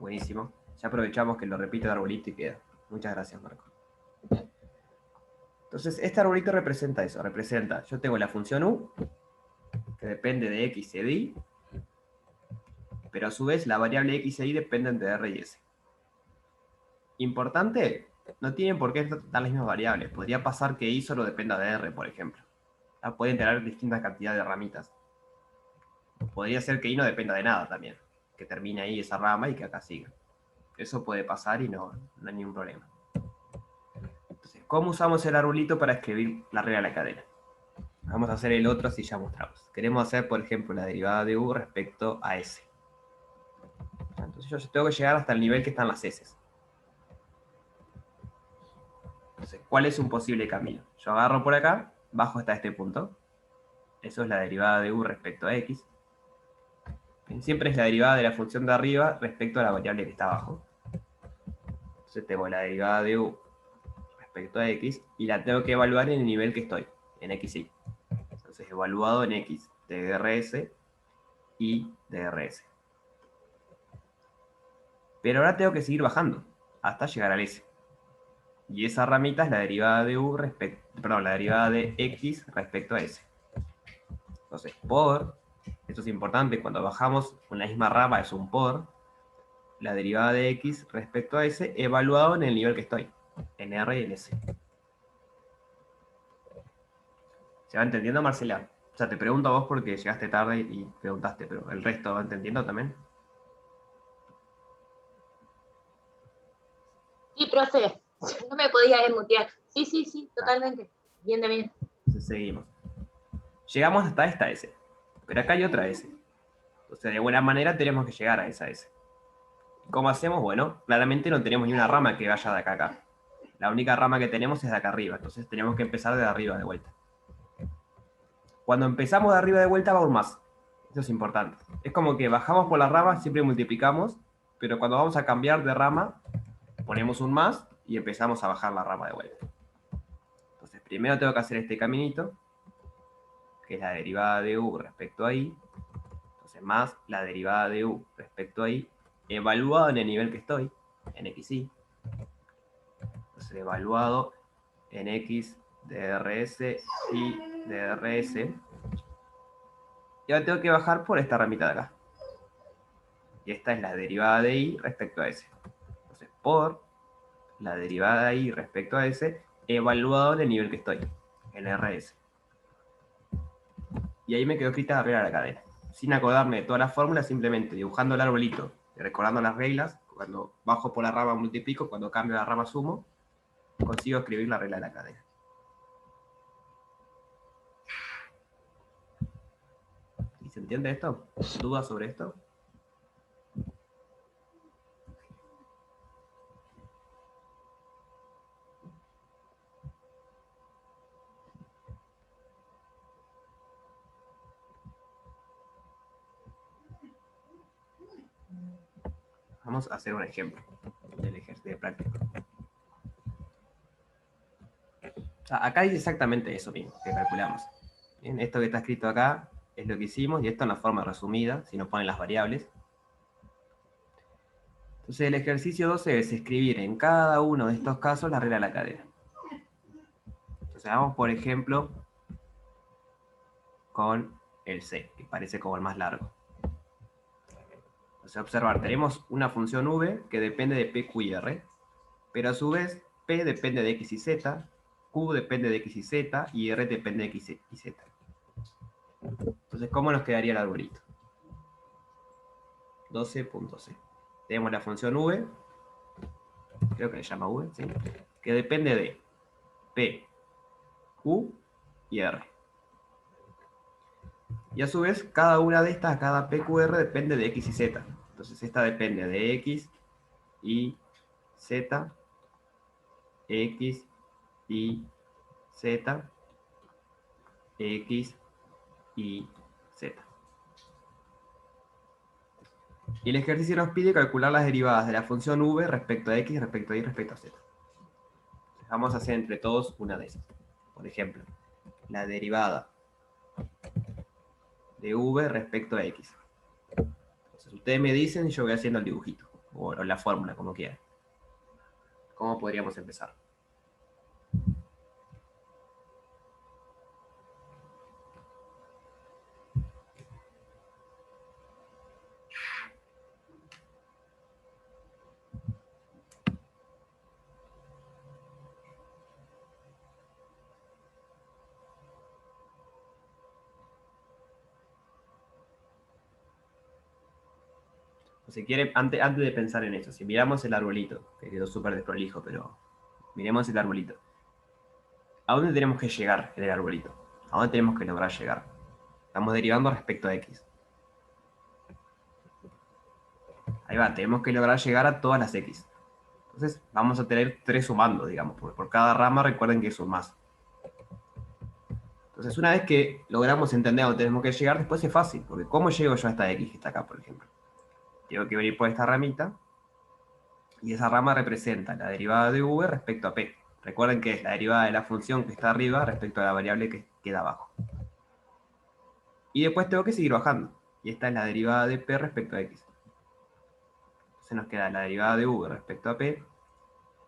Buenísimo. Ya aprovechamos que lo repite el arbolito y queda. Muchas gracias, Marco. Entonces, este arbolito representa eso. Representa, yo tengo la función u, que depende de x y de y, pero a su vez la variable x e y dependen de r y s. Importante, no tienen por qué dar las mismas variables. Podría pasar que y solo dependa de r, por ejemplo. Pueden tener distintas cantidades de ramitas. Podría ser que y no dependa de nada también. Que termine ahí esa rama y que acá siga. Eso puede pasar y no hay ningún problema. Entonces, ¿cómo usamos el arbolito para escribir la regla de la cadena? Vamos a hacer el otro así ya mostramos. Queremos hacer, por ejemplo, la derivada de u respecto a s. Entonces yo tengo que llegar hasta el nivel que están las s. Entonces, ¿cuál es un posible camino? Yo agarro por acá, bajo hasta este punto. Eso es la derivada de u respecto a x. Siempre es la derivada de la función de arriba respecto a la variable que está abajo. Entonces tengo la derivada de u respecto a x y la tengo que evaluar en el nivel que estoy, en x y. Entonces evaluado en x de drs y de rs. Pero ahora tengo que seguir bajando hasta llegar al s. Y esa ramita es la derivada de u la derivada de x respecto a s. Entonces, esto es importante, cuando bajamos una misma rama es un la derivada de x respecto a s evaluado en el nivel que estoy, en r y en s. ¿Se va entendiendo, Marcela? O sea, te pregunto a vos porque llegaste tarde y preguntaste, pero ¿el resto va entendiendo también? Sí, profe, no me podía desmutear. Sí, totalmente. Bien de bien. Entonces seguimos. Llegamos hasta esta S, pero acá hay otra S. Entonces, de buena manera tenemos que llegar a esa S. ¿Cómo hacemos? Bueno, claramente no tenemos ni una rama que vaya de acá a acá. La única rama que tenemos es de acá arriba, entonces tenemos que empezar de arriba de vuelta. Cuando empezamos de arriba de vuelta va un más. Eso es importante. Es como que bajamos por la rama, siempre multiplicamos, pero cuando vamos a cambiar de rama, ponemos un más y empezamos a bajar la rama de vuelta. Entonces, primero tengo que hacer este caminito, que es la derivada de u respecto a y. Entonces, más la derivada de u respecto a y, evaluado en el nivel que estoy, en x y. Entonces, evaluado en x de rs y de rs. Y ahora tengo que bajar por esta ramita de acá. Y esta es la derivada de y respecto a s. Entonces, por la derivada de y respecto a s, evaluado en el nivel que estoy, en rs. Y ahí me quedó escrita la regla de la cadena. Sin acordarme de todas las fórmulas, simplemente dibujando el arbolito, recordando las reglas, cuando bajo por la rama multiplico, cuando cambio la rama sumo, consigo escribir la regla de la cadena. ¿Y se entiende esto? ¿Dudas sobre esto? Vamos a hacer un ejemplo del ejercicio de práctica. O sea, acá dice exactamente eso mismo que calculamos. Bien, esto que está escrito acá es lo que hicimos y esto en la forma resumida, si nos ponen las variables. Entonces el ejercicio 12 es escribir en cada uno de estos casos la regla de la cadena. Entonces vamos, por ejemplo, con el C, que parece como el más largo. Entonces, observar, tenemos una función v que depende de p, q y r, pero a su vez p depende de x y z, q depende de x y z, y r depende de x y z. Entonces, ¿cómo nos quedaría el arbolito? 12.c. Tenemos la función v, creo que se llama v, ¿sí? Que depende de p, q y r. Y a su vez, cada una de estas, cada PQR depende de X y Z. Entonces esta depende de X y Z, X y Z, X y Z. Y el ejercicio nos pide calcular las derivadas de la función v respecto a X, respecto a Y, respecto a Z. Entonces vamos a hacer entre todos una de esas. Por ejemplo, la derivada de v respecto a X. Entonces ustedes me dicen y yo voy haciendo el dibujito. o la fórmula, como quieran. ¿Cómo podríamos empezar? O si quieren, antes de pensar en eso, si miramos el arbolito, que quedó súper desprolijo, pero miremos el arbolito. ¿A dónde tenemos que llegar en el arbolito? ¿A dónde tenemos que lograr llegar? Estamos derivando respecto a x. Ahí va, tenemos que lograr llegar a todas las x. Entonces vamos a tener 3 sumando, digamos, porque por cada rama recuerden que es un más. Entonces una vez que logramos entender a dónde tenemos que llegar, después es fácil, porque ¿cómo llego yo a esta x que está acá, por ejemplo? Tengo que venir por esta ramita, y esa rama representa la derivada de v respecto a p. Recuerden que es la derivada de la función que está arriba respecto a la variable que queda abajo. Y después tengo que seguir bajando. Y esta es la derivada de p respecto a x. Entonces nos queda la derivada de v respecto a p,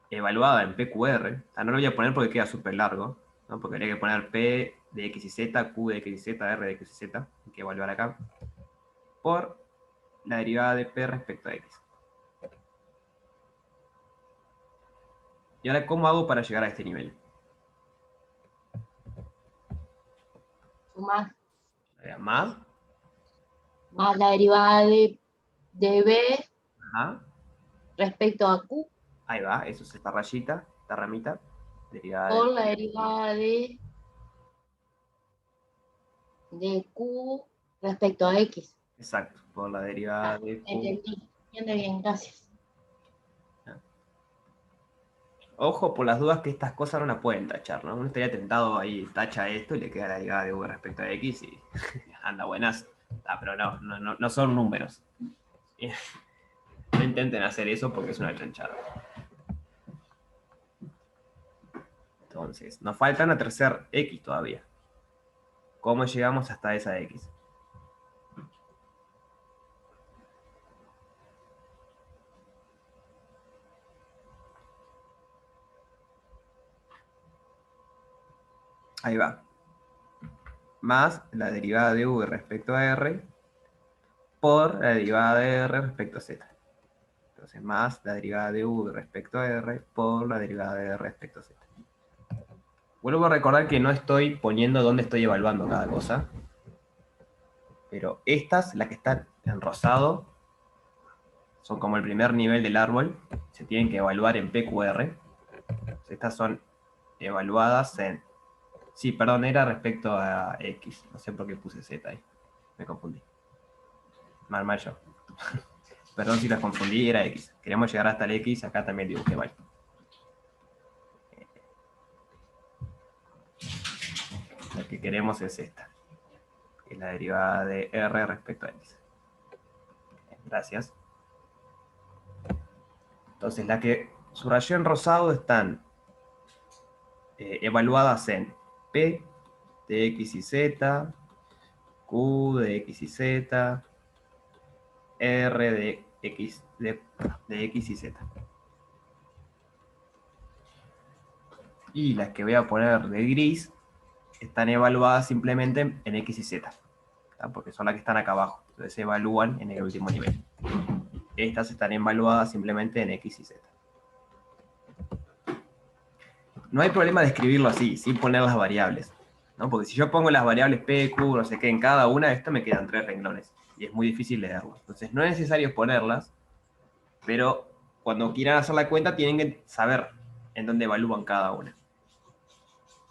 evaluada en PQR. O sea, no lo voy a poner porque queda súper largo, ¿no? Porque habría que poner p de x y z, q de x y z, r de x y z. Hay que evaluar acá. Por la derivada de p respecto a x. Y ahora, ¿cómo hago para llegar a este nivel? Sumar Más. más la derivada de b Ajá. respecto a q Ahí va, eso es esta rayita, esta ramita. Derivada por de... la derivada de q respecto a x. Exacto, por la derivada de q. Entendí. Entiende bien, gracias. Ojo, por las dudas que estas cosas no las pueden tachar, ¿no? Uno estaría tentado ahí, tacha esto y le queda la derivada de v respecto a x y anda buenas. Ah, pero no son números. No intenten hacer eso porque es una chanchada. Entonces, nos falta una tercera x todavía. ¿Cómo llegamos hasta esa x? Ahí va. Más la derivada de v respecto a r por la derivada de r respecto a z. Entonces, más la derivada de v respecto a r por la derivada de r respecto a z. Vuelvo a recordar que no estoy poniendo dónde estoy evaluando cada cosa, pero estas, las que están en rosado, son como el primer nivel del árbol, se tienen que evaluar en PQR. Estas son evaluadas en... Sí, perdón, era respecto a X, no sé por qué puse Z ahí, me confundí. Mal yo. Perdón si las confundí, era X. Queremos llegar hasta el X, acá también dibujé mal. Lo que queremos es esta, que es la derivada de R respecto a X. Gracias. Entonces, las que subrayé en rosado están evaluadas en P de X y Z, Q de X y Z, R de X y Z. Y las que voy a poner de gris están evaluadas simplemente en X y Z, ¿tá? Porque son las que están acá abajo. Entonces se evalúan en el último nivel. Estas están evaluadas simplemente en X y Z. No hay problema de escribirlo así, sin poner las variables, ¿no? Porque si yo pongo las variables P, Q, no sé qué, en cada una, esto me quedan 3 renglones. Y es muy difícil leerlo. Entonces no es necesario ponerlas, pero cuando quieran hacer la cuenta tienen que saber en dónde evalúan cada una.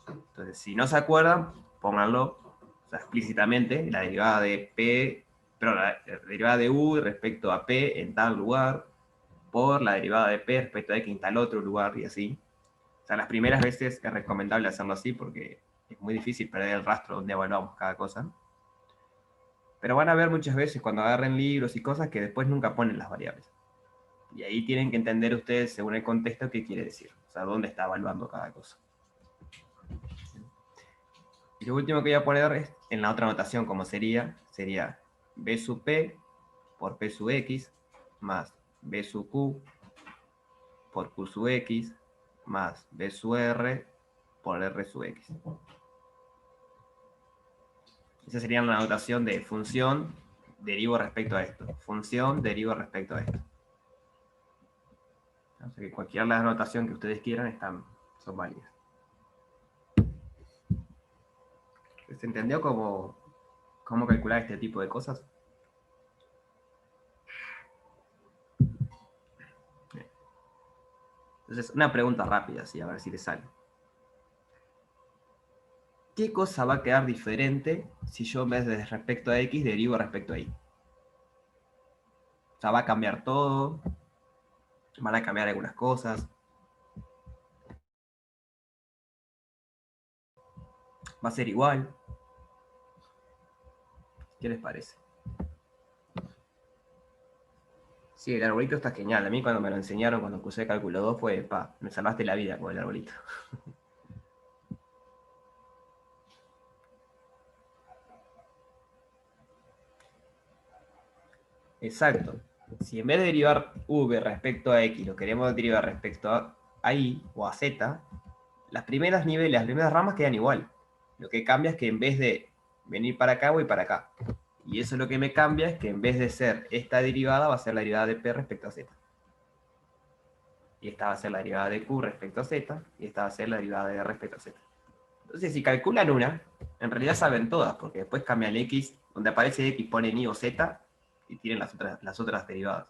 Entonces, si no se acuerdan, pónganlo, o sea, explícitamente, la derivada de P, pero la derivada de U respecto a P en tal lugar, por la derivada de P respecto a X en tal otro lugar, y así. O sea, las primeras veces es recomendable hacerlo así porque es muy difícil perder el rastro donde evaluamos cada cosa. Pero van a ver muchas veces cuando agarren libros y cosas que después nunca ponen las variables. Y ahí tienen que entender ustedes, según el contexto, qué quiere decir. O sea, dónde está evaluando cada cosa. Y lo último que voy a poner es en la otra notación, como sería B sub P por P sub X más B sub Q por Q sub X más B sub R por R sub X. Esa sería la notación de función derivo respecto a esto. Función derivo respecto a esto. O sea que cualquier notación que ustedes quieran son válidas. ¿Se entendió cómo calcular este tipo de cosas? Bien. Entonces, una pregunta rápida, así, a ver si les sale. ¿Qué cosa va a quedar diferente si yo en vez de respecto a X derivo respecto a Y? O sea, va a cambiar todo, van a cambiar algunas cosas. Va a ser igual. ¿Qué les parece? Sí, el arbolito está genial. A mí cuando me lo enseñaron, cuando puse cálculo 2, fue, me salvaste la vida con el arbolito. Exacto. Si en vez de derivar v respecto a x, lo queremos derivar respecto a y o a z, las primeras niveles, las primeras ramas quedan igual. Lo que cambia es que en vez de venir para acá, voy para acá. Y eso lo que me cambia es que en vez de ser esta derivada, va a ser la derivada de p respecto a z. Y esta va a ser la derivada de q respecto a z, y esta va a ser la derivada de r respecto a z. Entonces, si calculan una, en realidad saben todas, porque después cambian x, donde aparece x ponen y o z, y tienen las otras derivadas.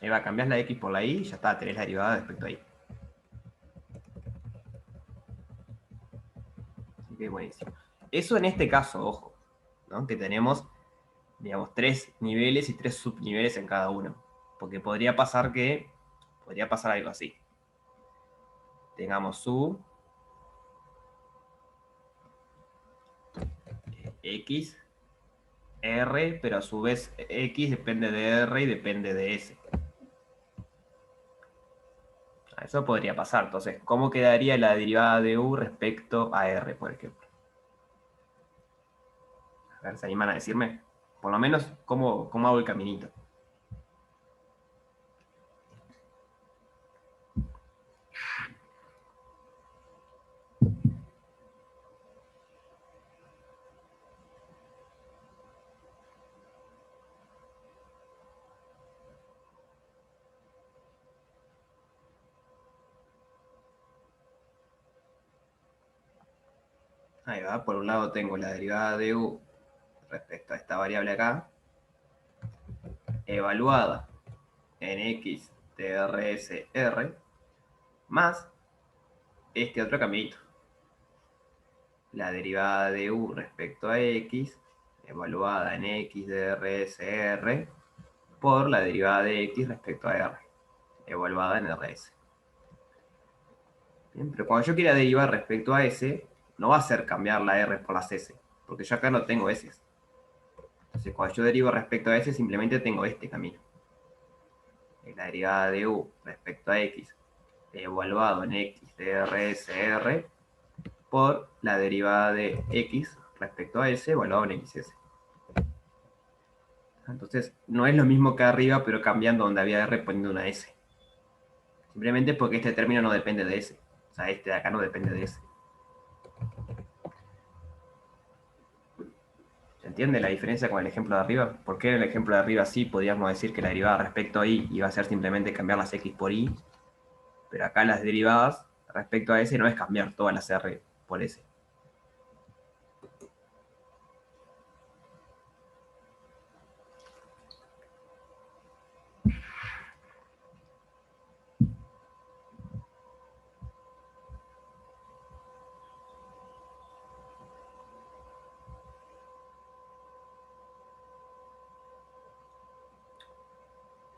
Ahí va, cambiar la x por la y, y ya está, tenés la derivada respecto a y. Así que buenísimo. Eso en este caso, ojo, ¿no? Que tenemos, digamos, 3 niveles y 3 subniveles en cada uno. Porque podría pasar algo así. Tengamos su x, r, pero a su vez x depende de r y depende de s. Eso podría pasar. Entonces, ¿cómo quedaría la derivada de u respecto a r, por ejemplo? A ver, ¿se animan a decirme? Por lo menos, ¿cómo hago el caminito? Ahí va, por un lado tengo la derivada de u respecto a esta variable acá, evaluada en x TRSR, más este otro caminito. La derivada de u respecto a x, evaluada en x DRSR, por la derivada de x respecto a r, evaluada en rs. Bien, pero cuando yo quiera derivar respecto a s, no va a ser cambiar la r por las s, porque yo acá no tengo s. Entonces, cuando yo derivo respecto a s, simplemente tengo este camino. La derivada de u respecto a x, evaluado en x de rsr, por la derivada de x respecto a s, evaluado en xs. Entonces, no es lo mismo que arriba, pero cambiando donde había r poniendo una s. Simplemente porque este término no depende de s. O sea, este de acá no depende de s. ¿Se entiende la diferencia con el ejemplo de arriba? ¿Por qué en el ejemplo de arriba sí podíamos decir que la derivada respecto a y iba a ser simplemente cambiar las x por y? Pero acá las derivadas respecto a s no es cambiar todas las r por s.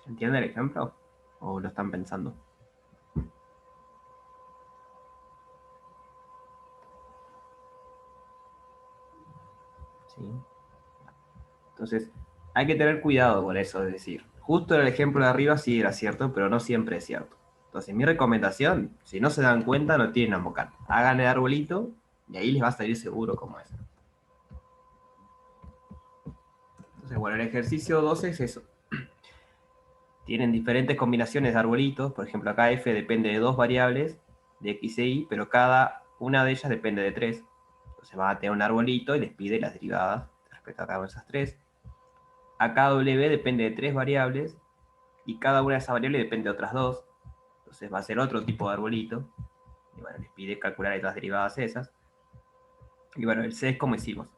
¿Se entiende el ejemplo? ¿O lo están pensando? ¿Sí? Entonces, hay que tener cuidado con eso, es decir, justo el ejemplo de arriba sí era cierto, pero no siempre es cierto. Entonces, mi recomendación, si no se dan cuenta, no tienen a mocar. Hagan el arbolito y ahí les va a salir seguro cómo es. Entonces, bueno, el ejercicio 12 es eso. Tienen diferentes combinaciones de arbolitos. Por ejemplo, acá f depende de dos variables, de x e y, pero cada una de ellas depende de tres. Entonces van a tener un arbolito y les pide las derivadas respecto a cada una de esas tres. Acá w depende de tres variables y cada una de esas variables depende de otras dos. Entonces va a ser otro tipo de arbolito. Y bueno, les pide calcular las derivadas esas. Y bueno, el c es como hicimos.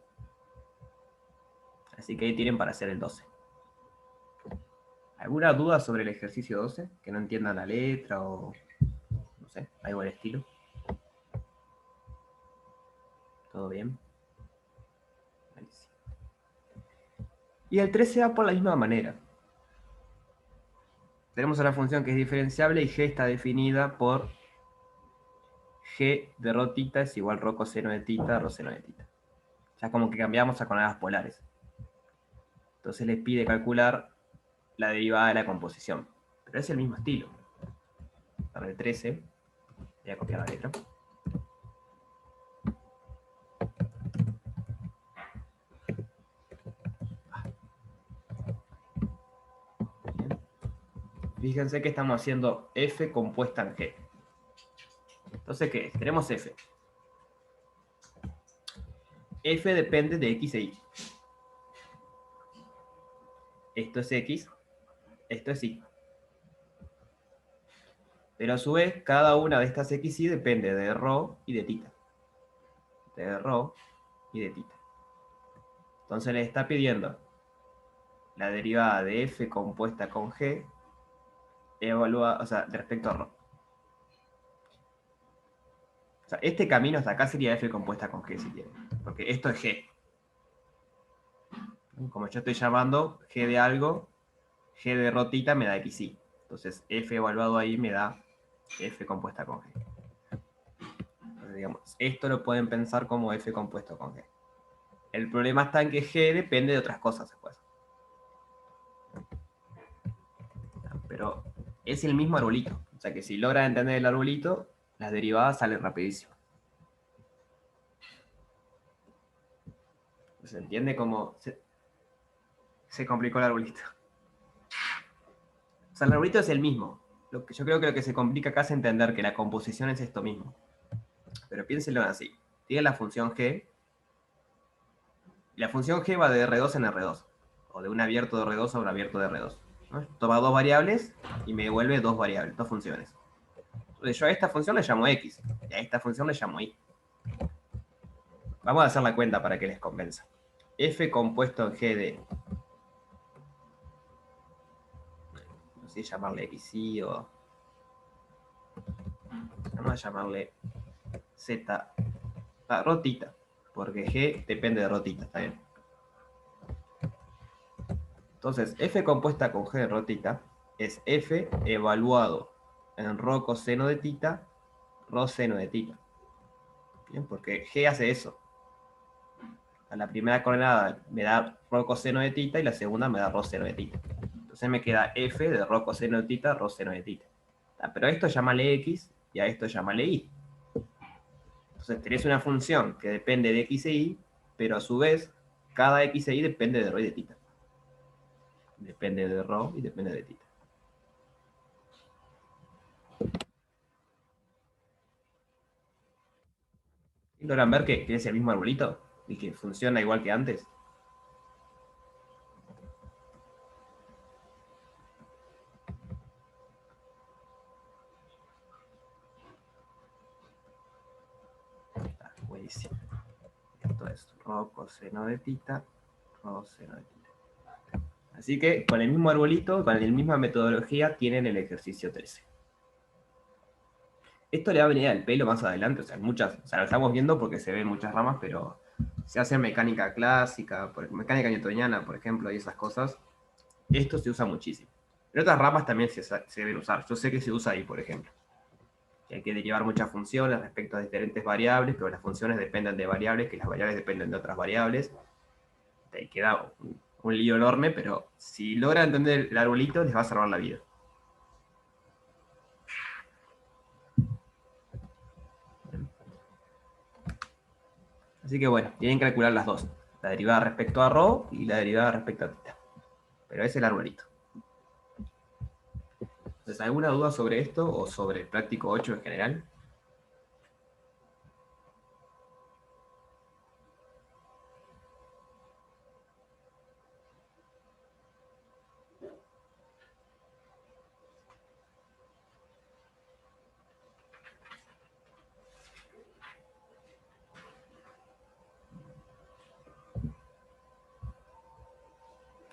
Así que ahí tienen para hacer el 12. ¿Alguna duda sobre el ejercicio 12? Que no entiendan la letra o no sé, algo del estilo. ¿Todo bien? Y el 13 va por la misma manera. Tenemos una función que es diferenciable y g está definida por g de rho tita es igual rho coseno de tita, rho seno de tita. Ya como que cambiamos a coordenadas polares. Entonces les pide calcular la derivada de la composición. Pero es el mismo estilo. Para el 13, voy a copiar la letra. Fíjense que estamos haciendo f compuesta en g. Entonces, ¿qué es? Tenemos f. F depende de x e y. Esto es x, esto es y. Pero a su vez, cada una de estas x y depende de rho y de tita. De rho y de tita. Entonces le está pidiendo la derivada de f compuesta con g evaluada, o sea, de respecto a rho. O sea, este camino hasta acá sería f compuesta con g si quieren. Porque esto es g. Como yo estoy llamando g de algo, g de rho tita me da xy. Entonces f evaluado ahí me da f compuesta con g. Entonces, digamos, esto lo pueden pensar como f compuesto con g. El problema está en que g depende de otras cosas después. Pero es el mismo arbolito. O sea que si logran entender el arbolito, las derivadas salen rapidísimo. ¿Se entiende cómo se complicó el arbolito? O sea, el arbolito es el mismo. Lo que yo creo que lo que se complica acá es entender que la composición es esto mismo. Pero piénsenlo así. Tiene la función g. Y la función g va de R2 en R2. O de un abierto de R2 a un abierto de R2. ¿No? Toma dos variables y me devuelve dos variables, dos funciones. Entonces yo a esta función le llamo x. Y a esta función le llamo y. Vamos a hacer la cuenta para que les convenza. F compuesto en G de... No sé llamarle XY o... Vamos a llamarle Z... rotita. Porque G depende de rotita, ¿está bien? Entonces, F compuesta con G de rotita es F evaluado en rho coseno de tita, rho seno de tita. ¿Bien? Porque G hace eso. A la primera coordenada me da rho coseno de tita y la segunda me da rho seno de tita. Entonces me queda f de rho coseno de tita, rho seno de tita. Pero a esto llámale x y a esto llámale y. Entonces tenés una función que depende de x e y, pero a su vez cada x e y depende de rho y de tita. Depende de rho y depende de tita. ¿Y logran ver que es el mismo arbolito? Y que funciona igual que antes. Está buenísimo. Esto es rho coseno de tita, rho seno de tita. Así que con el mismo arbolito, con la misma metodología, tienen el ejercicio 13. Esto le va a venir al pelo más adelante, o sea, lo estamos viendo porque se ven muchas ramas, pero se hace en mecánica clásica, mecánica newtoniana, por ejemplo, y esas cosas. Esto se usa muchísimo. En otras ramas también se deben usar. Yo sé que se usa ahí, por ejemplo. Que hay que derivar muchas funciones respecto a diferentes variables, pero las funciones dependen de variables, que las variables dependen de otras variables. Te queda un lío enorme, pero si logran entender el arbolito, les va a salvar la vida. Así que bueno, tienen que calcular las dos. La derivada respecto a ρ y la derivada respecto a θ. Pero ese es el arbolito. Entonces, ¿alguna duda sobre esto o sobre el práctico 8 en general?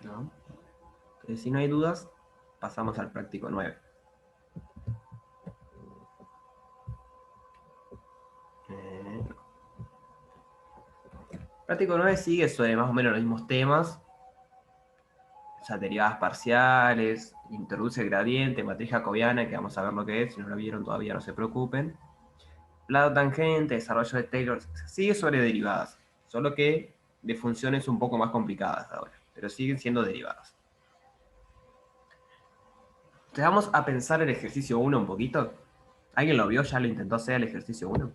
¿No? Entonces, si no hay dudas, pasamos al práctico 9. Práctico 9 sigue sobre más o menos los mismos temas. O sea, derivadas parciales, introduce el gradiente, matriz jacobiana, que vamos a ver lo que es. Si no lo vieron todavía, no se preocupen. Lado tangente, desarrollo de Taylor. Sigue sobre derivadas, solo que de funciones un poco más complicadas ahora. Pero siguen siendo derivadas. Entonces vamos a pensar el ejercicio 1 un poquito. ¿Alguien lo vio? ¿Ya lo intentó hacer el ejercicio 1?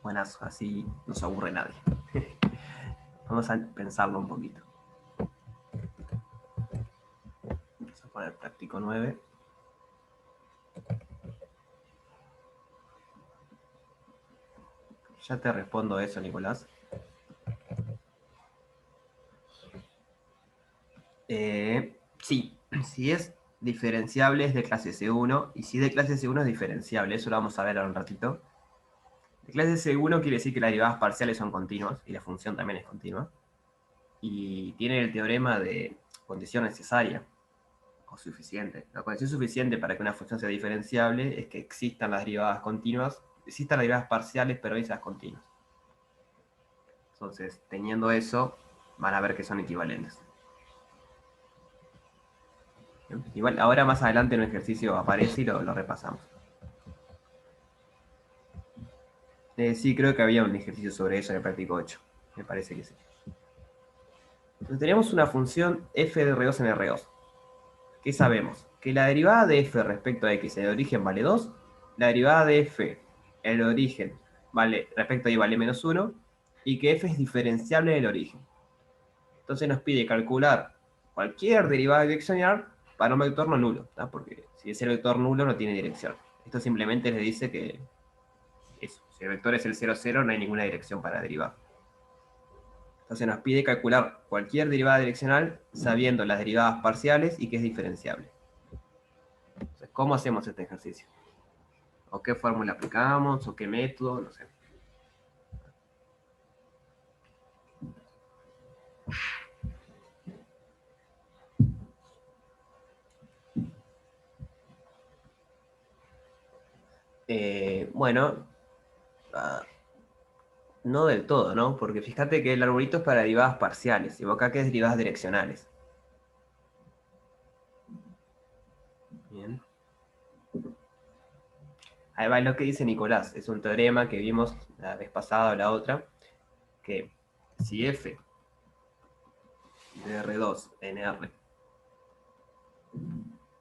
Buenas, así no se aburre nadie. Vamos a pensarlo un poquito. Vamos a poner práctico 9. Ya te respondo eso, Nicolás. Sí, si es diferenciable es de clase C1 y si de clase C1 es diferenciable, eso lo vamos a ver ahora un ratito. De clase C1 quiere decir que las derivadas parciales son continuas y la función también es continua. Y tiene el teorema de condición necesaria o suficiente. La condición suficiente para que una función sea diferenciable es que existan las derivadas continuas, existan las derivadas parciales, pero esas continuas. Entonces, teniendo eso, van a ver que son equivalentes. Igual, ahora más adelante en el ejercicio aparece y lo repasamos. Sí, creo que había un ejercicio sobre eso en el práctico 8. Me parece que sí. Entonces, tenemos una función f de R2 en R2. ¿Qué sabemos? Que la derivada de f respecto a x en el origen vale 2, la derivada de f en el origen vale, respecto a y vale menos 1, y que f es diferenciable en el origen. Entonces nos pide calcular cualquier derivada direccional para un vector no nulo, ¿tá? Porque si es el vector nulo no tiene dirección. Esto simplemente les dice que eso, si el vector es el 0, 0, no hay ninguna dirección para derivar. Entonces nos pide calcular cualquier derivada direccional sabiendo las derivadas parciales y que es diferenciable. Entonces, ¿cómo hacemos este ejercicio? ¿O qué fórmula aplicamos? ¿O qué método? No sé. Bueno, no del todo, ¿no? Porque fíjate que el arbolito es para derivadas parciales y vos acá que es derivadas direccionales. Bien. Ahí va lo que dice Nicolás. Es un teorema que vimos la vez pasada o la otra, que si f de R2 en R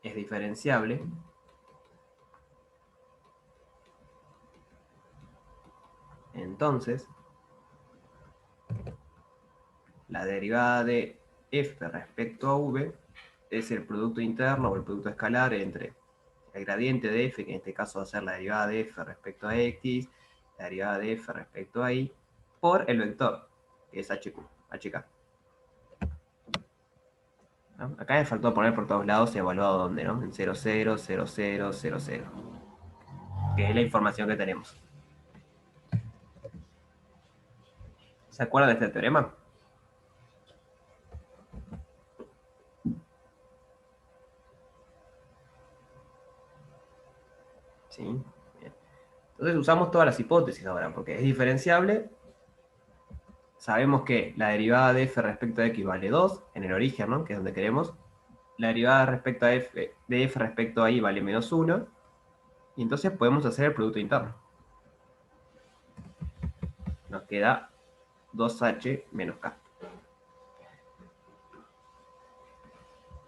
es diferenciable, entonces la derivada de f respecto a v es el producto interno o el producto escalar entre el gradiente de f, que en este caso va a ser la derivada de f respecto a x, la derivada de f respecto a y, por el vector, que es hk. ¿No? Acá me faltó poner por todos lados y evaluado dónde, ¿no? En 0, 0, 0, 0, 0, 0, que es la información que tenemos. ¿Se acuerdan de este teorema? Sí. Bien. Entonces usamos todas las hipótesis ahora, porque es diferenciable. Sabemos que la derivada de f respecto a x vale 2 en el origen, ¿no? Que es donde queremos. La derivada respecto a f, de f respecto a y vale menos 1. Y entonces podemos hacer el producto interno. Nos queda 2h menos k.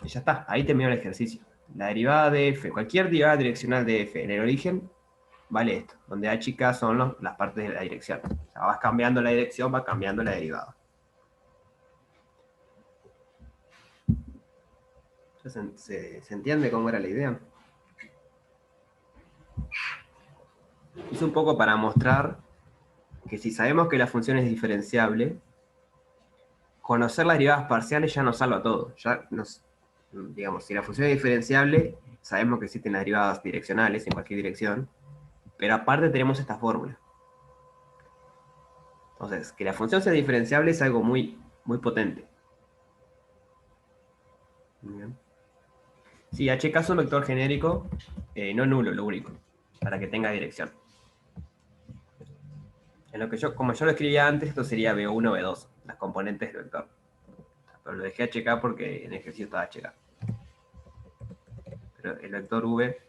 Y ya está, ahí terminó el ejercicio. La derivada de f, cualquier derivada direccional de f en el origen, vale esto, donde a y k son las partes de la dirección. O sea, vas cambiando la dirección, va cambiando la derivada. ¿Se entiende cómo era la idea? Es un poco para mostrar que si sabemos que la función es diferenciable, conocer las derivadas parciales ya nos salva todo. Ya digamos, si la función es diferenciable, sabemos que existen las derivadas direccionales en cualquier dirección, pero aparte tenemos esta fórmula. Entonces, que la función sea diferenciable es algo muy, muy potente. Bien. Sí, HK es un vector genérico, no nulo, lo único, para que tenga dirección. En lo que como yo lo escribía antes, esto sería B1, B2, las componentes del vector. Pero lo dejé HK porque en el ejercicio estaba HK. Pero el vector V,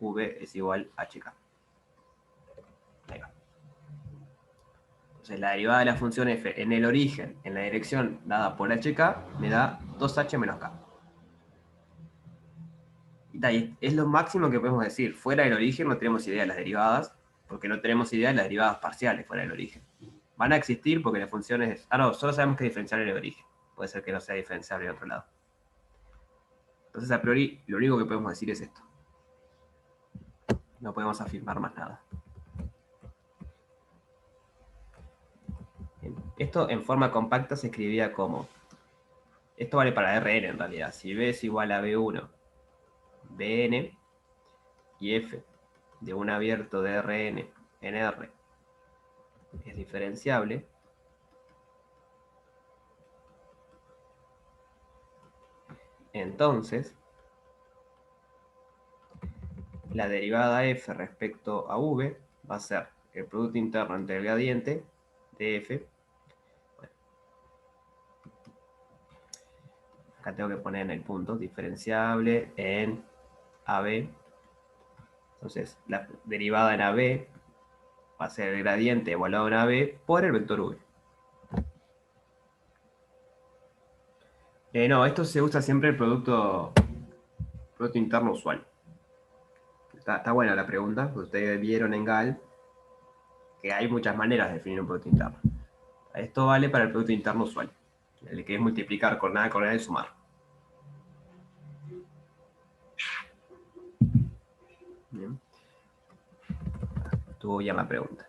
V es igual a HK. Ahí va. Entonces la derivada de la función f en el origen, en la dirección dada por HK, me da 2h menos k. Y es lo máximo que podemos decir. Fuera del origen no tenemos idea de las derivadas, porque no tenemos idea de las derivadas parciales fuera del origen. Van a existir porque la función es... Ah, no, solo sabemos que es diferenciable en el origen. Puede ser que no sea diferenciable en otro lado. Entonces, a priori, lo único que podemos decir es esto. No podemos afirmar más nada. Bien. Esto en forma compacta se escribía como... Esto vale para Rn en realidad. Si B es igual a B1, Bn, y f de un abierto de Rn en R es diferenciable, entonces la derivada f respecto a v va a ser el producto interno entre el gradiente de f. Bueno, acá tengo que poner en el punto diferenciable en AB. Entonces la derivada en AB va a ser el gradiente evaluado en AB por el vector v. No, esto se usa siempre el producto interno usual. Está buena la pregunta, ustedes vieron en GAL que hay muchas maneras de definir un producto interno. Esto vale para el producto interno usual, el que es multiplicar coordenada y sumar. Bien. Estuvo bien la pregunta.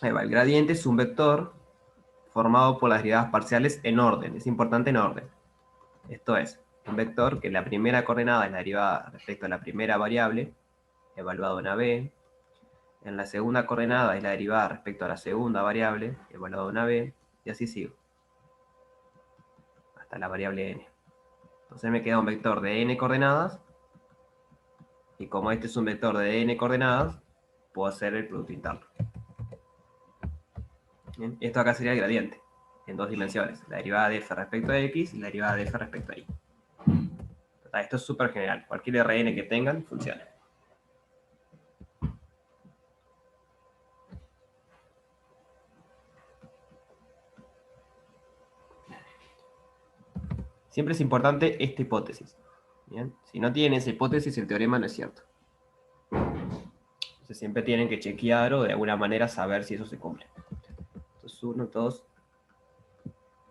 Ahí va, el gradiente es un vector formado por las derivadas parciales en orden, es importante en orden. Esto es, un vector que la primera coordenada es la derivada respecto a la primera variable, evaluado en AB. En la segunda coordenada es la derivada respecto a la segunda variable, evaluado en AB, y así sigo. Hasta la variable n. Entonces me queda un vector de n coordenadas, y como este es un vector de n coordenadas, puedo hacer el producto interno. Bien, esto acá sería el gradiente, en dos dimensiones, la derivada de f respecto a x y la derivada de f respecto a y. Esto es súper general, cualquier Rn que tengan funciona. Siempre es importante esta hipótesis. ¿Bien? Si no tienen esa hipótesis, el teorema no es cierto. Entonces siempre tienen que chequear o de alguna manera saber si eso se cumple. Entonces 1, 2,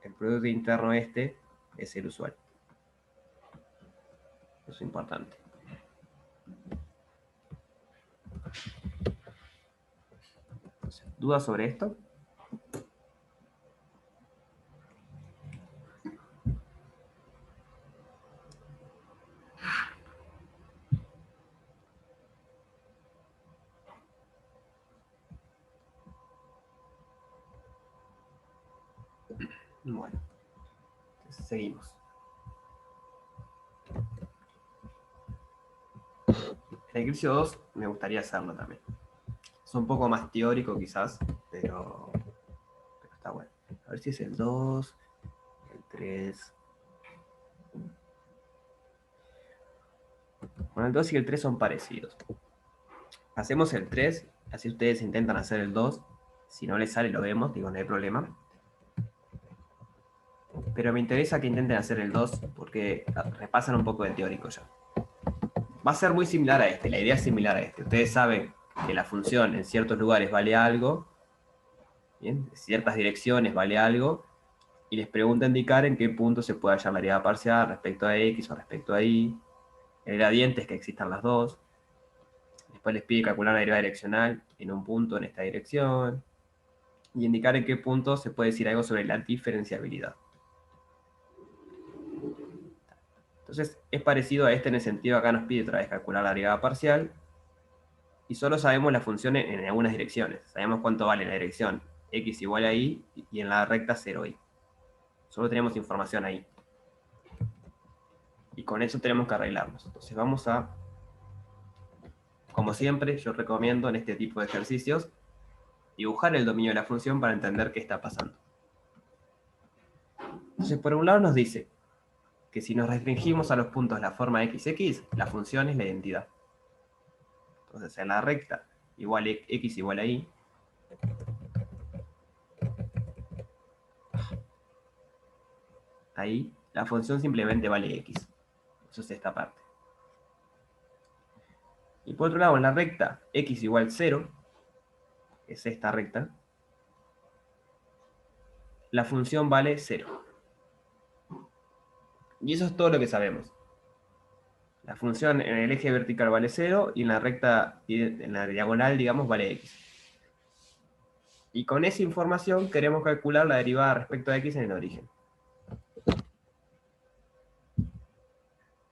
el producto interno es el usual. Eso es importante. Entonces, ¿dudas sobre esto? Bueno, entonces seguimos. El ejercicio 2 me gustaría hacerlo también. Es un poco más teórico quizás, pero está bueno. A ver si es el 2, el 3. Bueno, el 2 y el 3 son parecidos. Hacemos el 3, así ustedes intentan hacer el 2. Si no les sale, lo vemos, digo, no hay problema. pero me interesa que intenten hacer el 2 porque repasan un poco de teórico ya. Va a ser muy similar a este, la idea es similar a este. Ustedes saben que la función en ciertos lugares vale algo, ¿bien? En ciertas direcciones vale algo, y les pregunta indicar en qué punto se puede hallar la derivada parcial respecto a x o respecto a y. El gradiente es que existan las dos. Después les pide calcular la derivada direccional en un punto en esta dirección, y indicar en qué punto se puede decir algo sobre la diferenciabilidad. Entonces es parecido a este en el sentido, acá nos pide otra vez calcular la derivada parcial, y solo sabemos la función en algunas direcciones. Sabemos cuánto vale la dirección x igual a y, y en la recta 0y. Solo tenemos información ahí. Y con eso tenemos que arreglarnos. Entonces vamos a, como siempre, yo recomiendo en este tipo de ejercicios, dibujar el dominio de la función para entender qué está pasando. Entonces, por un lado nos dice que si nos restringimos a los puntos de la forma xx, la función es la identidad. Entonces, en la recta igual x igual a y, ahí la función simplemente vale x. Eso es esta parte. Y por otro lado, en la recta x igual 0, es esta recta, la función vale 0. Y eso es todo lo que sabemos. La función en el eje vertical vale 0 y en la recta, en la diagonal, digamos, vale x. Y con esa información queremos calcular la derivada respecto a x en el origen.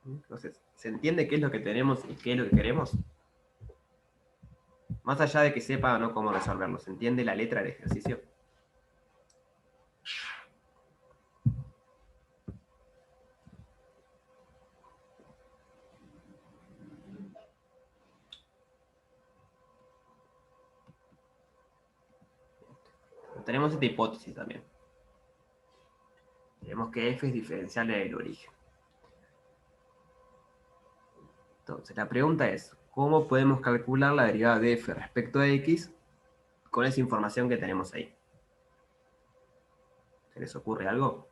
Entonces, ¿se entiende qué es lo que tenemos y qué es lo que queremos? Más allá de que sepa o no cómo resolverlo, ¿se entiende la letra del ejercicio? Tenemos esta hipótesis también. Tenemos que f es diferenciable del origen. Entonces, la pregunta es, ¿cómo podemos calcular la derivada de f respecto a x con esa información que tenemos ahí? ¿Se les ocurre algo?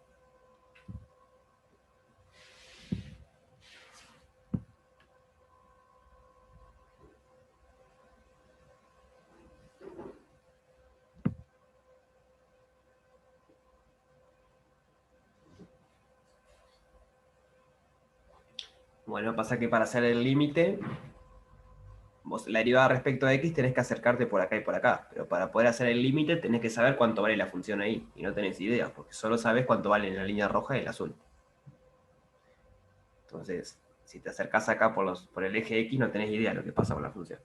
Bueno, pasa que para hacer el límite, vos la derivada respecto a x tenés que acercarte por acá y por acá, pero para poder hacer el límite tenés que saber cuánto vale la función ahí, y no tenés idea, porque solo sabes cuánto vale en la línea roja y el azul. Entonces, si te acercás acá por el eje x, no tenés idea de lo que pasa con la función.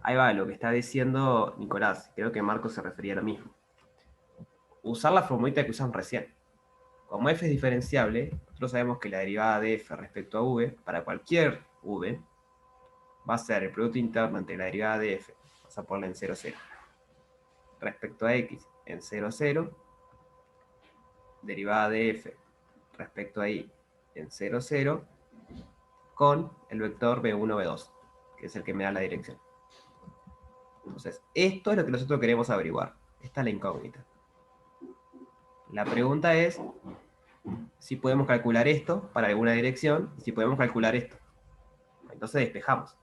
Ahí va lo que está diciendo Nicolás, creo que Marco se refería a lo mismo. Usar la formulita que usamos recién. Como f es diferenciable, nosotros sabemos que la derivada de f respecto a v, para cualquier v, va a ser el producto interno entre la derivada de f, vamos a ponerla en 0, 0, respecto a x en 0, 0, derivada de f respecto a y en 0, 0, con el vector b1, b2, que es el que me da la dirección. Entonces, esto es lo que nosotros queremos averiguar. Esta es la incógnita. La pregunta es si podemos calcular esto para alguna dirección y si podemos calcular esto. Entonces despejamos.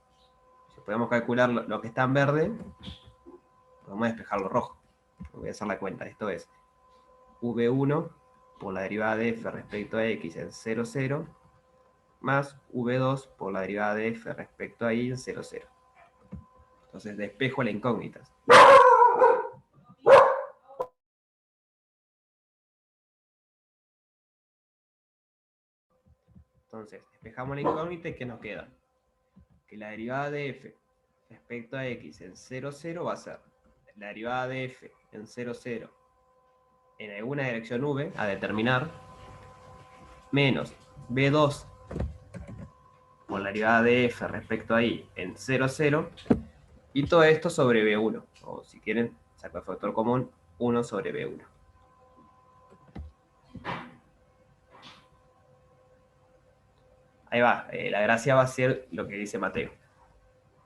Si podemos calcular lo que está en verde, podemos despejar lo rojo. Voy a hacer la cuenta. Esto es v1 por la derivada de f respecto a x en 0, 0, más v2 por la derivada de f respecto a y en 0, 0. Entonces despejo la incógnita. Entonces, despejamos la incógnita y ¿qué nos queda? Que la derivada de f respecto a x en 0, 0 va a ser la derivada de f en 0, 0 en alguna dirección v a determinar, menos b2 por la derivada de f respecto a y en 0, 0, y todo esto sobre b1, o si quieren, saco el factor común, 1 sobre b1. Ahí va, la gracia va a ser lo que dice Mateo.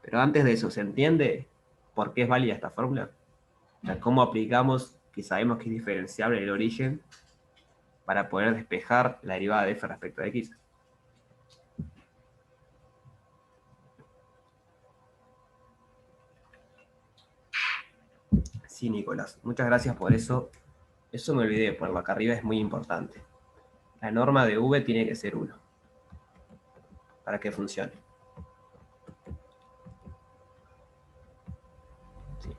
Pero antes de eso, ¿se entiende por qué es válida esta fórmula? O sea, ¿cómo aplicamos que sabemos que es diferenciable el origen para poder despejar la derivada de f respecto de x. Sí, Nicolás, muchas gracias por eso. Eso me olvidé, ponerlo acá arriba es muy importante. La norma de v tiene que ser 1 para que funcione. Sí.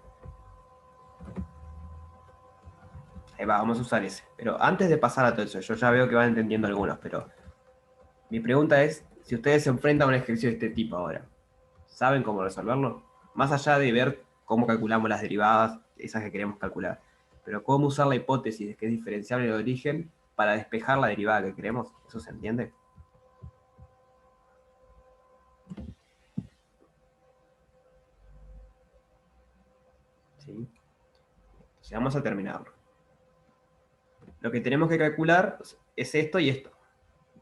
Ahí va, vamos a usar ese. Pero antes de pasar a todo eso, yo ya veo que van entendiendo algunos, pero mi pregunta es, si ustedes se enfrentan a un ejercicio de este tipo ahora, ¿saben cómo resolverlo? Más allá de ver cómo calculamos las derivadas, esas que queremos calcular, pero cómo usar la hipótesis de que es diferenciable de origen para despejar la derivada que queremos, ¿eso se entiende? ¿Sí? Entonces vamos a terminarlo. Lo que tenemos que calcular es esto y esto.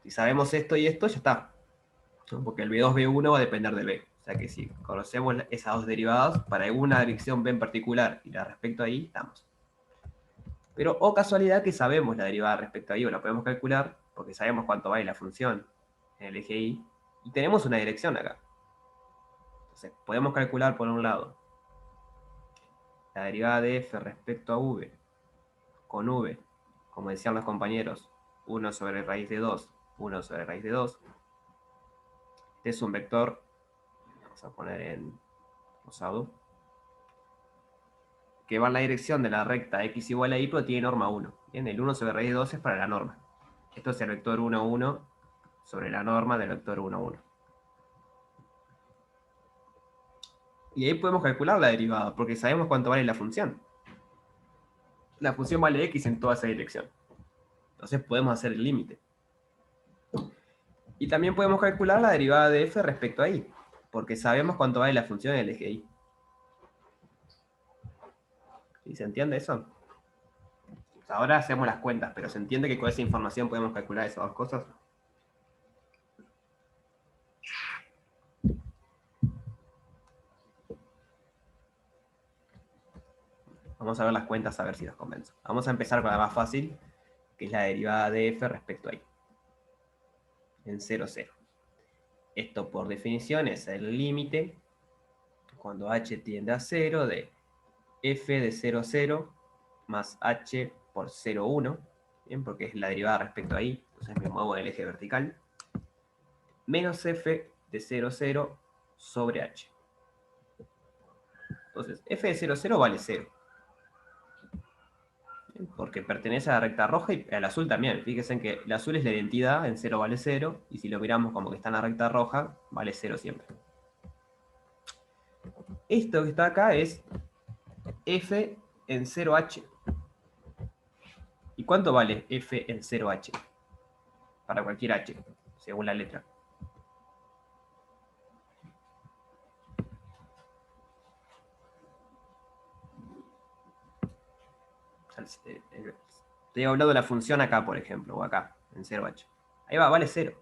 Si sabemos esto y esto, ya está. ¿No? Porque el B2, B1 va a depender del B. O sea que si conocemos esas dos derivadas, para alguna dirección B en particular y la respecto ahí, estamos. Pero, o casualidad que sabemos la derivada respecto a y, o la podemos calcular, porque sabemos cuánto vale la función en el eje y, y tenemos una dirección acá. Entonces, podemos calcular por un lado la derivada de f respecto a v, con v, como decían los compañeros, 1 sobre raíz de 2, 1 sobre raíz de 2. Este es un vector, vamos a poner en rosado, que va en la dirección de la recta x igual a y, pero tiene norma 1. Bien, el 1 sobre raíz de 2 es para la norma. Esto es el vector 1, 1 sobre la norma del vector 1, 1. Y ahí podemos calcular la derivada, porque sabemos cuánto vale la función. La función vale x en toda esa dirección. Entonces podemos hacer el límite. Y también podemos calcular la derivada de f respecto a y, porque sabemos cuánto vale la función en el eje y. ¿Sí? ¿Se entiende eso? Ahora hacemos las cuentas, pero ¿se entiende que con esa información podemos calcular esas dos cosas? Vamos a ver las cuentas a ver si nos convence. Vamos a empezar con la más fácil, que es la derivada de f respecto a y. En 0, 0. Esto por definición es el límite, cuando h tiende a 0, de f de 0, 0 más h por 0, 1. Bien, porque es la derivada respecto a y, entonces me muevo en el eje vertical. Menos f de 0, 0 sobre h. Entonces, f de 0, 0 vale 0. Porque pertenece a la recta roja y al azul también. Fíjense en que el azul es la identidad, en 0 vale 0, y si lo miramos como que está en la recta roja, vale 0 siempre. Esto que está acá es f en 0h. ¿Y cuánto vale f en 0h? Para cualquier h, según la letra. Estoy hablando de la función acá, por ejemplo, o acá, en 0h. Ahí va, vale 0.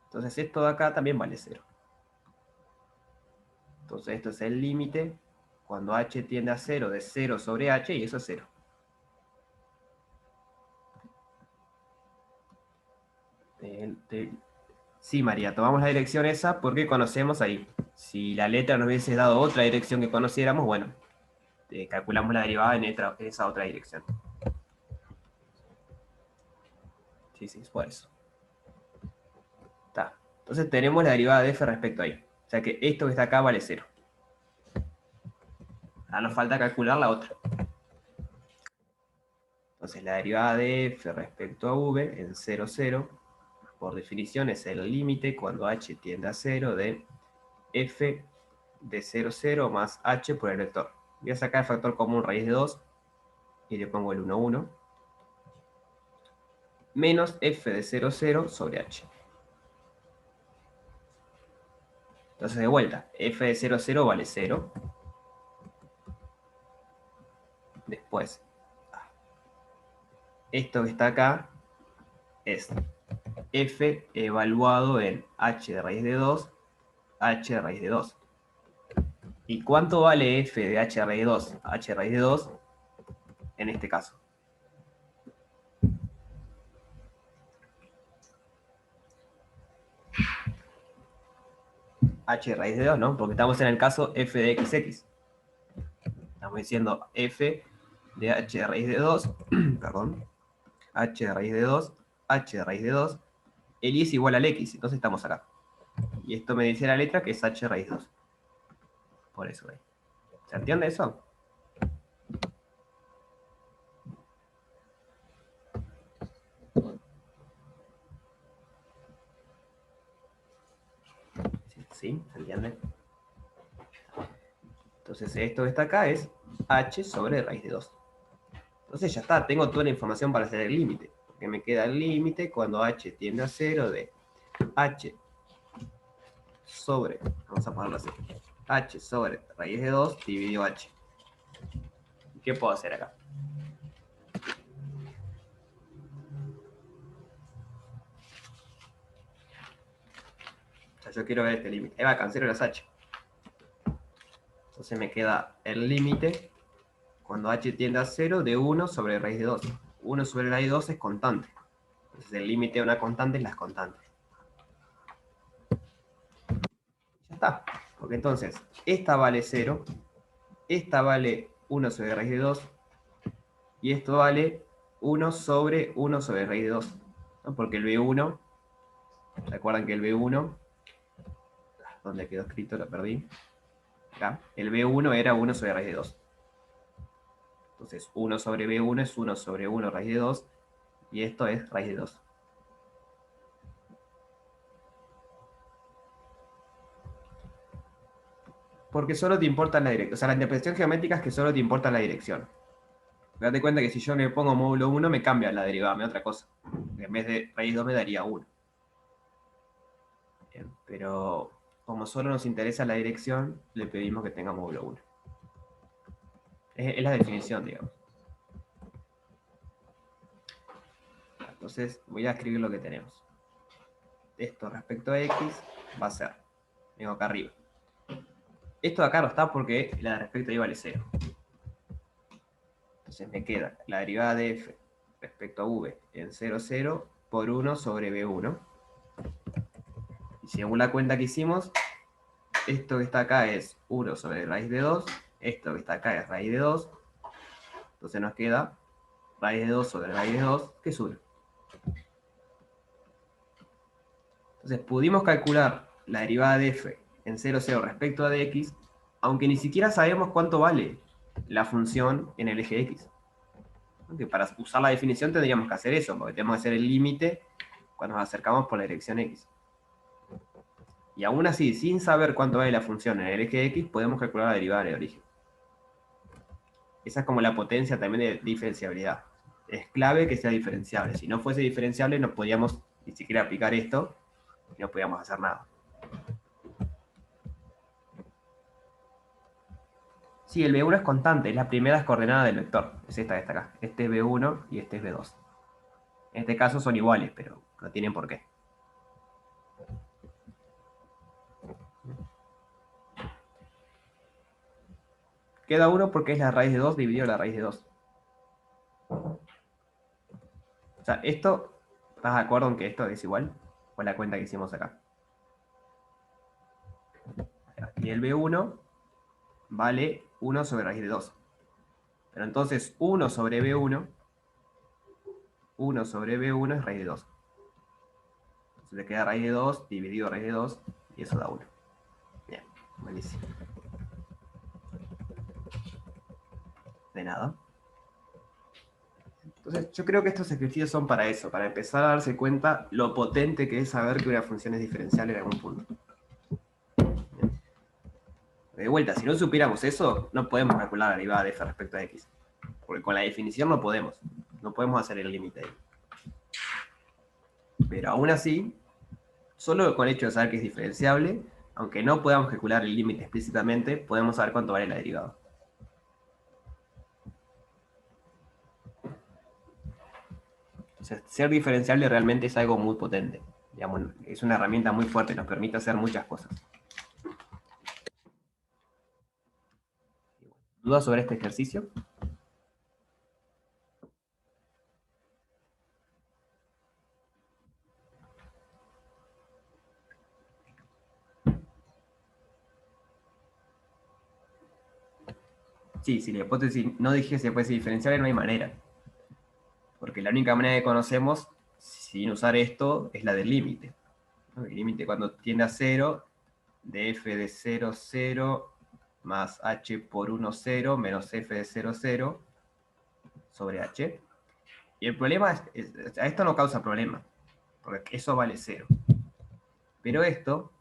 Entonces esto de acá también vale 0. Entonces esto es el límite cuando h tiende a 0 de 0 sobre h, y eso es 0. Sí, María, tomamos la dirección esa porque conocemos ahí. Si la letra nos hubiese dado otra dirección que conociéramos, bueno, calculamos la derivada en esa otra dirección. Sí, sí, es por eso. Está. Entonces tenemos la derivada de f respecto a y. O sea que esto que está acá vale 0. Ahora nos falta calcular la otra. Entonces la derivada de f respecto a v en 0, 0, por definición es el límite cuando h tiende a 0 de f de 0, 0 más h por el vector. Voy a sacar el factor común raíz de 2 y le pongo el 1, 1. Menos f de 0, 0 sobre h. Entonces de vuelta, f de 0, 0 vale 0. Después, esto que está acá es f evaluado en h de raíz de 2, h de raíz de 2. ¿Y cuánto vale f de h de raíz de 2? H de raíz de 2 en este caso. H raíz de 2, ¿no? Porque estamos en el caso f de xx. Estamos diciendo f de h raíz de 2, perdón, h raíz de 2, h raíz de 2, el y es igual al x, entonces estamos acá. Y esto me dice la letra que es h raíz de 2. Por eso, ¿se entiende eso? ¿Sí? ¿Se entiende? Entonces esto que está acá es h sobre raíz de 2. Entonces ya está, tengo toda la información para hacer el límite. Porque me queda el límite cuando h tiende a 0 de h sobre, vamos a ponerlo así, h sobre raíz de 2 dividido h. ¿Qué puedo hacer acá? O sea, yo quiero ver este límite. Cancelo las h. Entonces me queda el límite cuando h tiende a 0 de 1 sobre raíz de 2. 1 sobre raíz de 2 es constante. Entonces el límite de una constante es las constantes. Ya está. Porque entonces, esta vale 0, esta vale 1 sobre raíz de 2, y esto vale 1 sobre raíz de 2. ¿No? Porque el B1, recuerdan que el B1, ¿dónde quedó escrito? Lo perdí. Acá. El B1 era 1 sobre raíz de 2. Entonces 1 sobre B1 es 1 sobre 1 raíz de 2, y esto es raíz de 2. Porque solo te importa la dirección. O sea, la interpretación geométrica es que solo te importa la dirección. Date cuenta que si yo le pongo módulo 1 me cambia la derivada, me da otra cosa. En vez de raíz 2 me daría 1. Bien, pero como solo nos interesa la dirección, le pedimos que tenga módulo 1. Es la definición, digamos. Entonces voy a escribir lo que tenemos. Esto respecto a x va a ser, vengo acá arriba. Esto de acá no está porque la de respecto a y vale 0. Entonces me queda la derivada de f respecto a v en 0, 0 por 1 sobre b1. Y según la cuenta que hicimos, esto que está acá es 1 sobre raíz de 2, esto que está acá es raíz de 2, entonces nos queda raíz de 2 sobre raíz de 2, que es 1. Entonces pudimos calcular la derivada de f en 0, 0 respecto a dx, aunque ni siquiera sabemos cuánto vale la función en el eje x. Aunque para usar la definición tendríamos que hacer eso, porque tenemos que hacer el límite cuando nos acercamos por la dirección x. Y aún así, sin saber cuánto vale la función en el eje x, podemos calcular la derivada en el origen. Esa es como la potencia también de diferenciabilidad. Es clave que sea diferenciable. Si no fuese diferenciable, no podíamos ni siquiera aplicar esto y no podíamos hacer nada. Sí, el B1 es constante, es la primera coordenada del vector. Es esta que está acá. Este es B1 y este es B2. En este caso son iguales, pero no tienen por qué. Queda 1 porque es la raíz de 2 dividido la raíz de 2. O sea, esto, ¿estás de acuerdo en que esto es igual? Con la cuenta que hicimos acá. Y el B1 vale 1 sobre raíz de 2. Pero entonces 1 sobre B1 es raíz de 2. Entonces le queda raíz de 2 dividido raíz de 2 y eso da 1. Bien, buenísimo. De nada. Entonces yo creo que estos ejercicios son para eso, para empezar a darse cuenta lo potente que es saber que una función es diferencial en algún punto. Bien. De vuelta, si no supiéramos eso, no podemos calcular la derivada de f respecto a x. Porque con la definición no podemos. No podemos hacer el límite ahí. Pero aún así, solo con el hecho de saber que es diferenciable, aunque no podamos calcular el límite explícitamente, podemos saber cuánto vale la derivada. Entonces, ser diferenciable realmente es algo muy potente. Digamos, es una herramienta muy fuerte, nos permite hacer muchas cosas. ¿Dudas sobre este ejercicio? Sí, si la hipótesis no dije se puede ser diferenciable, no hay manera. Porque la única manera que conocemos, sin usar esto, es la del límite, ¿no? El límite cuando tiende a 0, de f de 0, 0, más h por 1, 0, menos f de 0, 0, sobre h. Y el problema a esto no causa problema, porque eso vale 0. Pero esto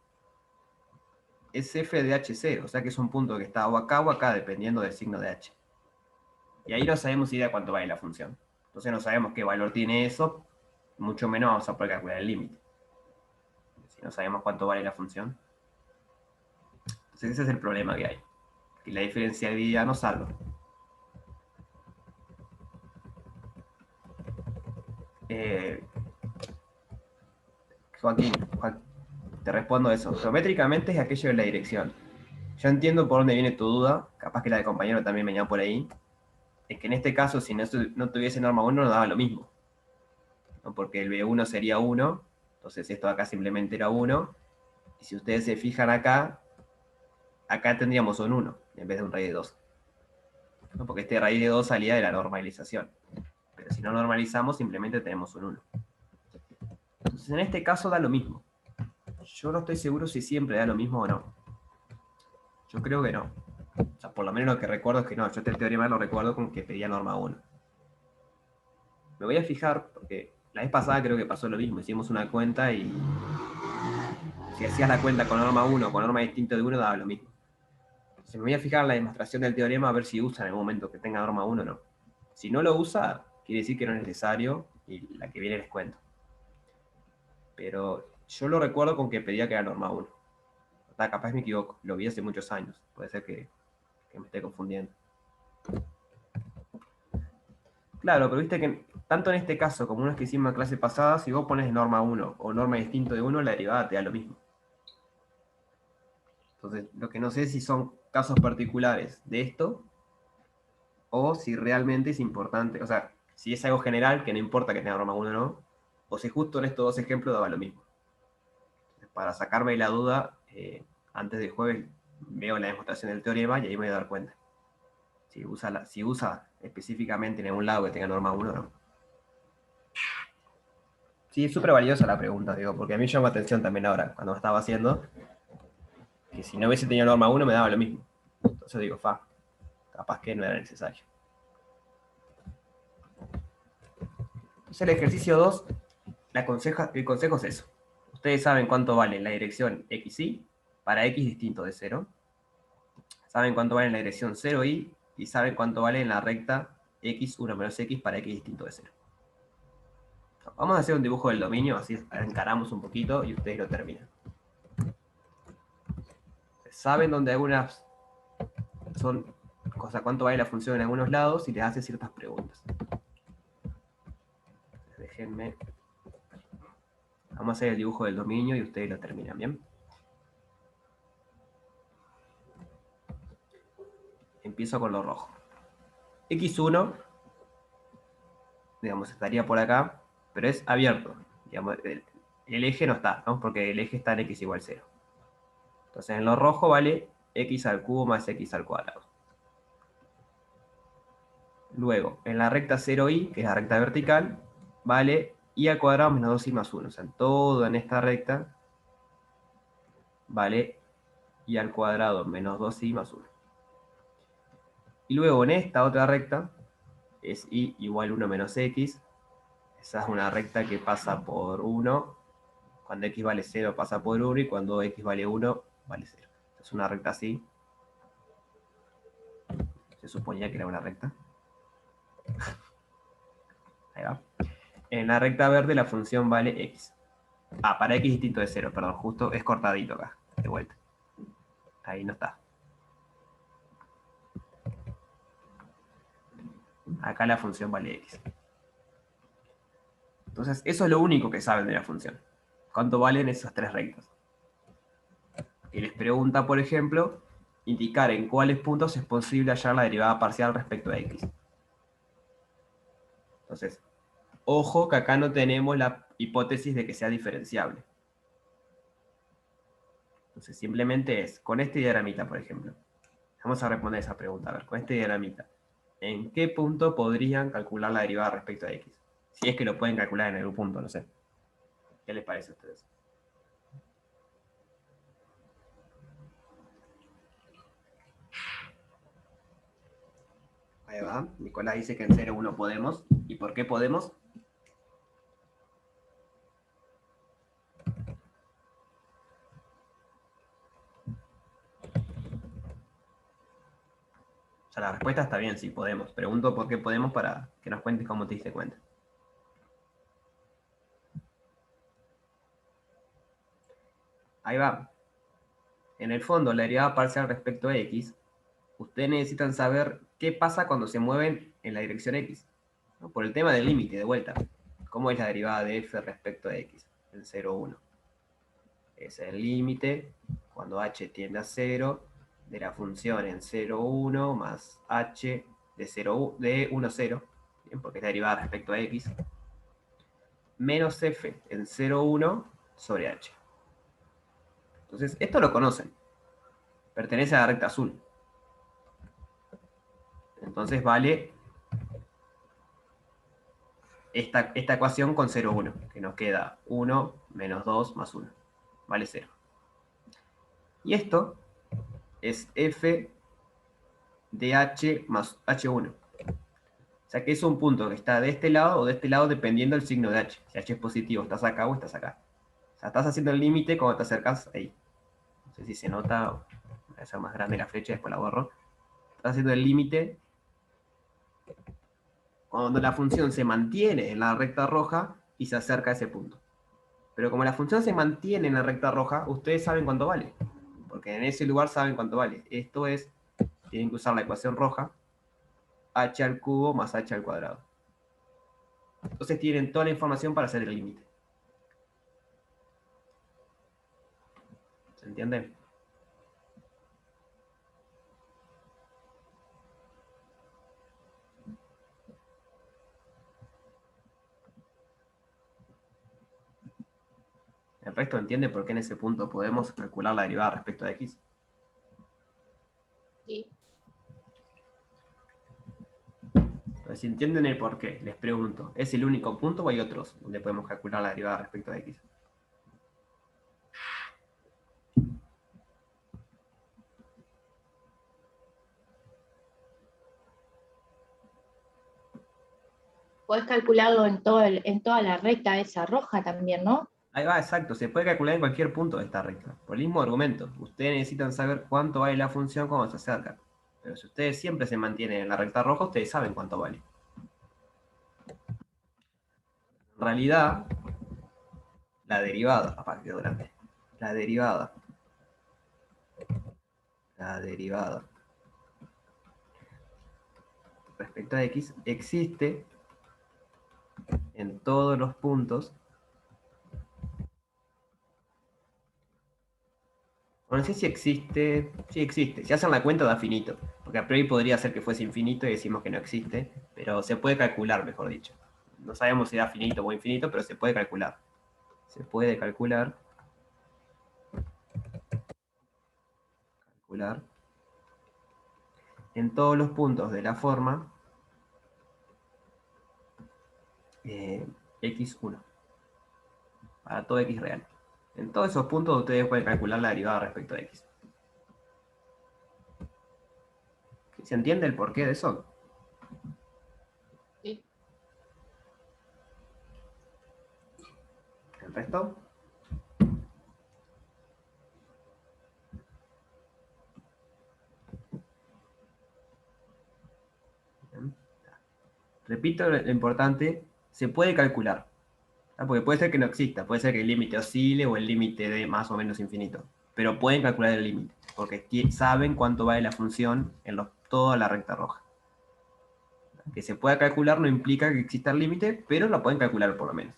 es f de h0, o sea que es un punto que está o acá, dependiendo del signo de h. Y ahí no sabemos idea cuánto vale la función. Entonces no sabemos qué valor tiene eso, mucho menos vamos a poder calcular el límite. Si no sabemos cuánto vale la función. Entonces ese es el problema que hay. Que la diferenciabilidad no salva. Eh, Joaquín, te respondo eso. Geométricamente es aquello de la dirección. Yo entiendo por dónde viene tu duda, capaz que la de compañero también venía por ahí. Es que en este caso, si no tuviese norma 1, no daba lo mismo, ¿no? Porque el B1 sería 1, entonces esto acá simplemente era 1. Y si ustedes se fijan acá tendríamos un 1 en vez de un raíz de 2. ¿No? Porque este raíz de 2 salía de la normalización. Pero si no normalizamos, simplemente tenemos un 1. Entonces en este caso da lo mismo. Yo no estoy seguro si siempre da lo mismo o no. Yo creo que no. O sea, por lo menos lo que recuerdo es que no. Yo este teorema lo recuerdo con que pedía norma 1. Me voy a fijar, porque la vez pasada creo que pasó lo mismo. Hicimos una cuenta y si hacías la cuenta con norma 1 o con norma distinta de 1, daba lo mismo. Entonces me voy a fijar en la demostración del teorema a ver si usa en algún momento que tenga norma 1 o no. Si no lo usa, quiere decir que no es necesario y la que viene les cuento. Pero yo lo recuerdo con que pedía que era norma 1. Capaz me equivoco, lo vi hace muchos años. Puede ser que me esté confundiendo. Claro, pero viste que tanto en este caso como unos que hicimos en clase pasada, si vos pones norma 1 o norma distinto de 1, la derivada te da lo mismo. Entonces, lo que no sé es si son casos particulares de esto o si realmente es importante, o sea, si es algo general que no importa que tenga norma 1 o no, o si justo en estos dos ejemplos daba lo mismo. Entonces, para sacarme la duda, antes del jueves veo la demostración del teorema y ahí me voy a dar cuenta. Si usa específicamente en algún lado que tenga norma 1 o no. Sí, es súper valiosa la pregunta, digo, porque a mí llama atención también ahora, cuando lo estaba haciendo, que si no hubiese tenido norma 1 me daba lo mismo. Entonces digo, capaz que no era necesario. Entonces el ejercicio 2, el consejo es eso. Ustedes saben cuánto vale la dirección xy para x distinto de 0. Saben cuánto vale en la dirección 0y y saben cuánto vale en la recta x1 menos x para x distinto de 0. Vamos a hacer un dibujo del dominio, así encaramos un poquito y ustedes lo terminan. Saben dónde algunas son, o sea, cuánto vale la función en algunos lados y les hace ciertas preguntas. Déjenme. Vamos a hacer el dibujo del dominio y ustedes lo terminan, ¿bien? Empiezo con lo rojo. X1, digamos, estaría por acá, pero es abierto. Digamos, el eje no está, ¿no? Porque el eje está en x igual 0. Entonces en lo rojo vale x al cubo más x al cuadrado. Luego, en la recta 0y, que es la recta vertical, vale y al cuadrado menos 2y más 1. O sea, todo en esta recta vale y al cuadrado menos 2y más 1. Y luego en esta otra recta es y igual 1 menos x. Esa es una recta que pasa por 1. Cuando x vale 0 pasa por 1 y cuando x vale 1 vale 0. Es una recta así. Se suponía que era una recta. Ahí va. En la recta verde la función vale x. Para x distinto de 0, perdón, justo es cortadito acá, de vuelta. Ahí no está. Acá la función vale x. Entonces, eso es lo único que saben de la función. ¿Cuánto valen esas tres rectas? Y les pregunta, por ejemplo, indicar en cuáles puntos es posible hallar la derivada parcial respecto a x. Entonces, ojo que acá no tenemos la hipótesis de que sea diferenciable. Entonces, simplemente es con este diagramita, por ejemplo. Vamos a responder esa pregunta, a ver, con este diagramita. ¿En qué punto podrían calcular la derivada respecto a x? Si es que lo pueden calcular en algún punto, no sé. ¿Qué les parece a ustedes? Ahí va. Nicolás dice que en 0,1 podemos. ¿Y por qué podemos? O sea, la respuesta está bien, sí, podemos. Pregunto por qué podemos para que nos cuentes cómo te diste cuenta. Ahí va. En el fondo, la derivada parcial respecto a x, ustedes necesitan saber qué pasa cuando se mueven en la dirección x. ¿No? Por el tema del límite, de vuelta. ¿Cómo es la derivada de f respecto a x? El 0,1. Es el límite cuando h tiende a 0 de la función en 0,1 más h de 1, 0, ¿bien? Porque es la derivada respecto a x, menos f en 0,1 sobre h. Entonces, esto lo conocen. Pertenece a la recta azul. Entonces vale esta ecuación con 0,1, que nos queda 1 menos 2 más 1. Vale 0. Y esto es f de h más h1. O sea que es un punto que está de este lado o de este lado dependiendo del signo de h. Si h es positivo, estás acá o estás acá. O sea, estás haciendo el límite cuando te acercas ahí. No sé si se nota, voy a hacer más grande la flecha, después la borro. Estás haciendo el límite cuando la función se mantiene en la recta roja y se acerca a ese punto. Pero como la función se mantiene en la recta roja, ustedes saben cuánto vale. Porque en ese lugar saben cuánto vale. Esto es, tienen que usar la ecuación roja, h al cubo más h al cuadrado. Entonces tienen toda la información para hacer el límite. ¿Se entiende? ¿El resto entiende por qué en ese punto podemos calcular la derivada respecto a x? Sí. Entonces, si entienden el por qué, les pregunto, ¿es el único punto o hay otros donde podemos calcular la derivada respecto a x? Podés calcularlo en toda la recta esa roja también, ¿no? Ahí va, exacto, se puede calcular en cualquier punto de esta recta. Por el mismo argumento, ustedes necesitan saber cuánto vale la función cuando se acerca. Pero si ustedes siempre se mantienen en la recta roja, ustedes saben cuánto vale. En realidad, la derivada, aparte grande, la derivada, la derivada respecto a x existe en todos los puntos. No sé si existe. Sí existe. Si hacen la cuenta da finito. Porque a priori podría ser que fuese infinito y decimos que no existe. Pero se puede calcular, mejor dicho. No sabemos si da finito o infinito, pero se puede calcular. Se puede calcular. Calcular. En todos los puntos de la forma x1. Para todo x real. En todos esos puntos ustedes pueden calcular la derivada respecto a x. ¿Se entiende el porqué de eso? Sí. ¿El resto? Bien. Repito lo importante, se puede calcular. Porque puede ser que no exista, puede ser que el límite oscile o el límite de más o menos infinito. Pero pueden calcular el límite, porque saben cuánto vale la función en toda la recta roja. Que se pueda calcular no implica que exista el límite, pero lo pueden calcular por lo menos.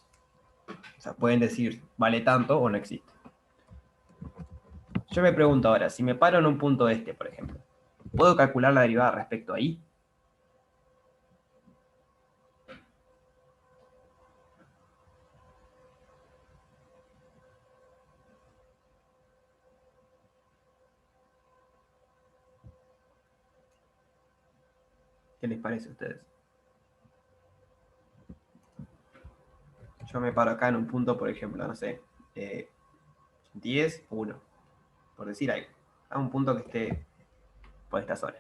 O sea, pueden decir, vale tanto o no existe. Yo me pregunto ahora, si me paro en un punto este, por ejemplo, ¿puedo calcular la derivada respecto a y? ¿Qué les parece a ustedes? Yo me paro acá en un punto, por ejemplo, no sé, 10, 1, por decir algo. A un punto que esté por esta zona.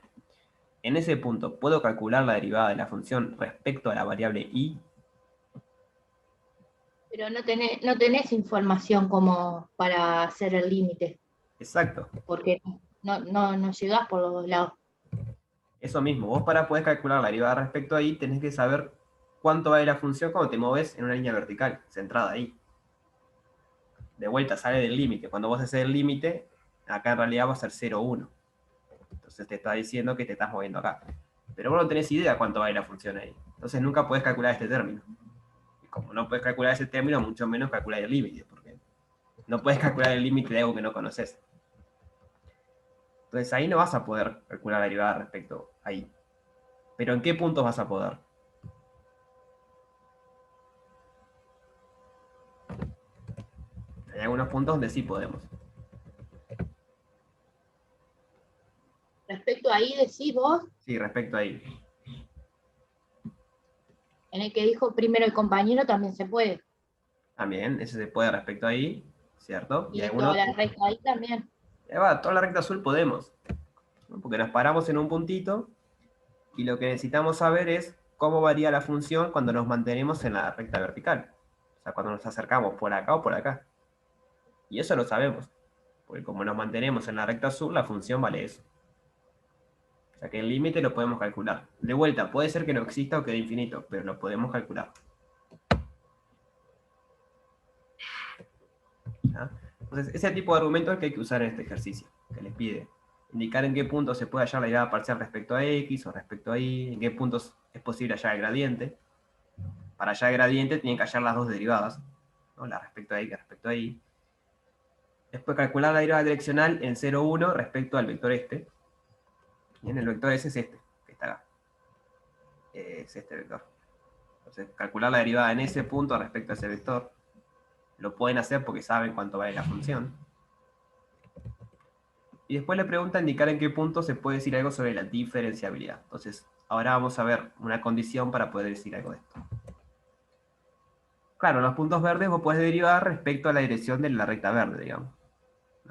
En ese punto, ¿puedo calcular la derivada de la función respecto a la variable y? Pero no tenés información como para hacer el límite, Exacto. porque no llegás por los dos lados. Eso mismo. Vos para poder calcular la derivada respecto a y tenés que saber cuánto vale la función cuando te mueves en una línea vertical, centrada ahí. De vuelta sale del límite. Cuando vos haces el límite, acá en realidad va a ser 0, 1. Entonces te está diciendo que te estás moviendo acá. Pero vos no tenés idea cuánto vale la función ahí. Entonces nunca podés calcular este término. Y como no podés calcular ese término, mucho menos calcular el límite, porque no puedes calcular el límite de algo que no conoces. Entonces ahí no vas a poder calcular la derivada respecto a y. Pero ¿en qué puntos vas a poder? Hay algunos puntos donde sí podemos. Respecto ahí decís vos, Sí, respecto a y. en el que dijo primero el compañero también se puede. También, ese se puede respecto a y, ¿cierto? Y Y toda algunos, la recta ahí también. toda la recta azul podemos. ¿No? Porque nos paramos en un puntito y lo que necesitamos saber es cómo varía la función cuando nos mantenemos en la recta vertical. O sea, cuando nos acercamos por acá o por acá. Y eso lo sabemos. Porque como nos mantenemos en la recta azul, la función vale eso. O sea que el límite lo podemos calcular. De vuelta, puede ser que no exista o quede infinito, pero lo podemos calcular. ¿Ah? Entonces, ese tipo de argumentos es que hay que usar en este ejercicio, que les pide indicar en qué punto se puede hallar la derivada parcial respecto a x o respecto a y, en qué puntos es posible hallar el gradiente. Para hallar el gradiente tienen que hallar las dos derivadas, ¿no? La respecto a y y respecto a y. Después calcular la derivada direccional en 0, 1 respecto al vector este. Bien, el vector ese es este, que está acá. Es este vector. Entonces, calcular la derivada en ese punto respecto a ese vector. Lo pueden hacer porque saben cuánto vale la función. Y después le pregunta indicar en qué punto se puede decir algo sobre la diferenciabilidad. Entonces, ahora vamos a ver una condición para poder decir algo de esto. Claro, los puntos verdes vos podés derivar respecto a la dirección de la recta verde, digamos.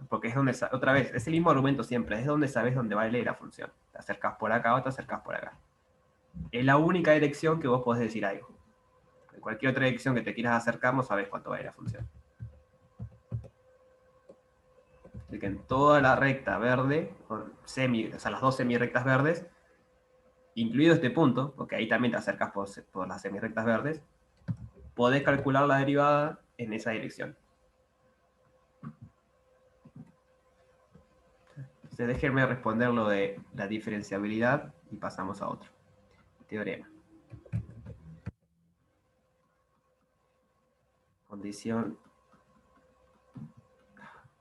Porque es donde, otra vez, es el mismo argumento siempre, es donde sabes dónde vale la función. Te acercás por acá o te acercás por acá. Es la única dirección que vos podés decir algo. En cualquier otra dirección que te quieras acercar no sabes cuánto vale la función. Así que en toda la recta verde, o sea, las dos semirectas verdes, incluido este punto, porque ahí también te acercas por las semirectas verdes, podés calcular la derivada en esa dirección. Entonces déjenme responder lo de la diferenciabilidad y pasamos a otro. Teorema. Condición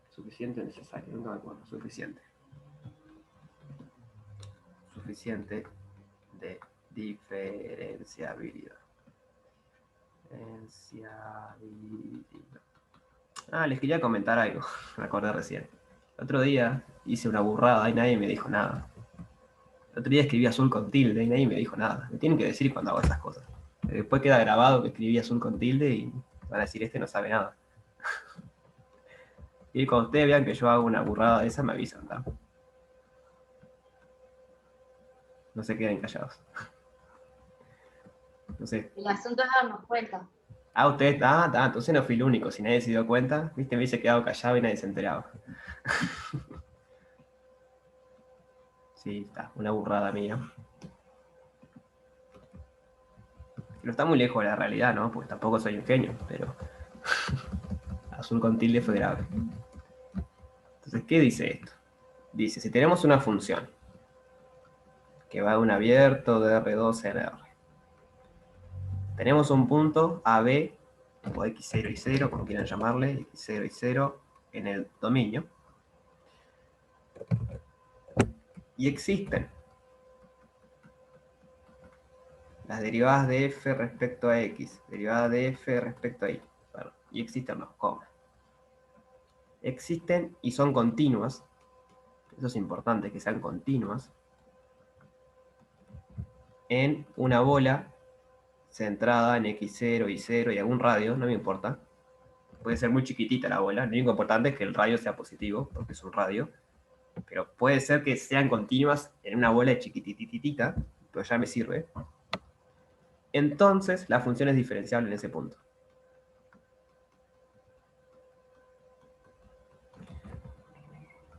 suficiente o necesaria, no me acuerdo, suficiente. Suficiente de diferenciabilidad. Les quería comentar algo, me acordé recién. El otro día hice una burrada y nadie me dijo nada. El otro día escribí azul con tilde y nadie me dijo nada. Me tienen que decir cuando hago esas cosas. Después queda grabado que escribí azul con tilde y van a decir, este no sabe nada. Y cuando ustedes vean que yo hago una burrada de esa, me avisan, ¿tá? No se queden callados. No sé. El asunto es darnos cuenta. Ustedes, entonces no fui el único. Si nadie se dio cuenta, viste, me hubiese quedado callado y nadie se enteraba. Sí, está, una burrada mía. No está muy lejos de la realidad, ¿no? Porque tampoco soy un genio, pero azul con tilde fue grave. Entonces, ¿qué dice esto? Dice, si tenemos una función que va de un abierto de R2 en R, tenemos un punto AB, o X0 y 0, como quieran llamarle, X0 y 0, en el dominio, y existen las derivadas de f respecto a x, derivadas de f respecto a y, bueno, y existen los comas. Existen y son continuas, eso es importante, que sean continuas, en una bola centrada en x0, y0 y algún radio, no me importa. Puede ser muy chiquitita la bola, lo único importante es que el radio sea positivo, porque es un radio. Pero puede ser que sean continuas en una bola chiquitititita, pero ya me sirve. Entonces, la función es diferenciable en ese punto.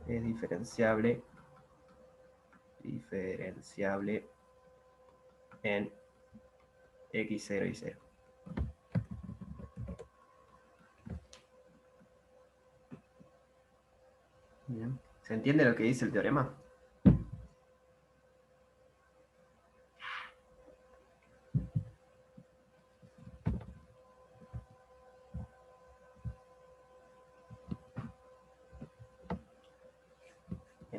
Es diferenciable en x0 y 0. Bien. ¿Se entiende lo que dice el teorema?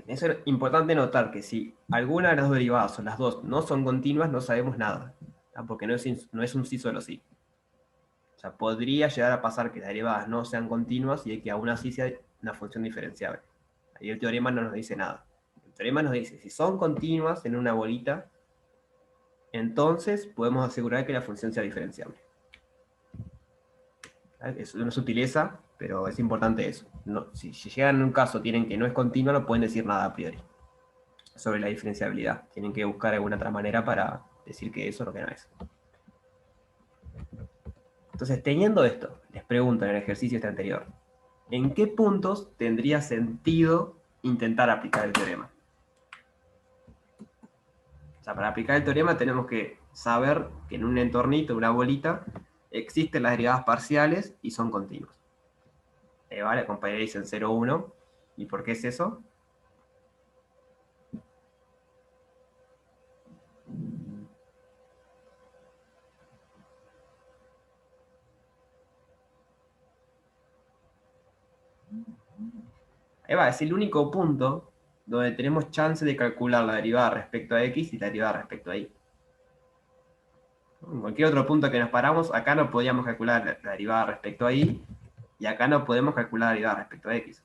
Eso es importante notar que si alguna de las dos derivadas o las dos no son continuas, no sabemos nada, porque no es un sí solo sí. O sea, podría llegar a pasar que las derivadas no sean continuas y que aún así sea una función diferenciable. Ahí el teorema no nos dice nada. El teorema nos dice, si son continuas en una bolita, entonces podemos asegurar que la función sea diferenciable. Es una sutileza, pero es importante eso. No, si llegan en un caso tienen que no es continua, no pueden decir nada a priori sobre la diferenciabilidad. Tienen que buscar alguna otra manera para decir que eso es lo que no es. Entonces, teniendo esto, les pregunto en el ejercicio este anterior, ¿en qué puntos tendría sentido intentar aplicar el teorema? O sea, para aplicar el teorema tenemos que saber que en un entornito, una bolita, existen las derivadas parciales y son continuas. ¿Vale? Acompañaréis en 0, 1. ¿Y por qué es eso? Ahí va, es el único punto donde tenemos chance de calcular la derivada respecto a x y la derivada respecto a y. En cualquier otro punto que nos paramos, acá no podíamos calcular la derivada respecto a y, y acá no podemos calcular la derivada respecto a x.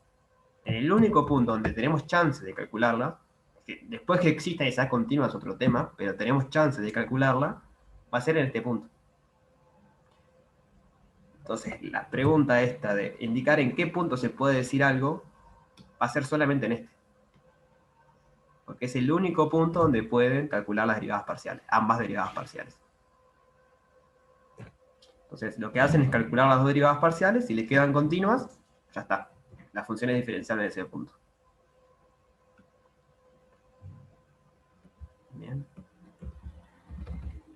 En el único punto donde tenemos chance de calcularla, que después que exista esa continua es otro tema, pero tenemos chance de calcularla, va a ser en este punto. Entonces, la pregunta esta de indicar en qué punto se puede decir algo, va a ser solamente en este. Porque es el único punto donde pueden calcular las derivadas parciales, ambas derivadas parciales. Entonces, lo que hacen es calcular las dos derivadas parciales, si le quedan continuas, ya está. La función es diferenciable en ese punto. Bien.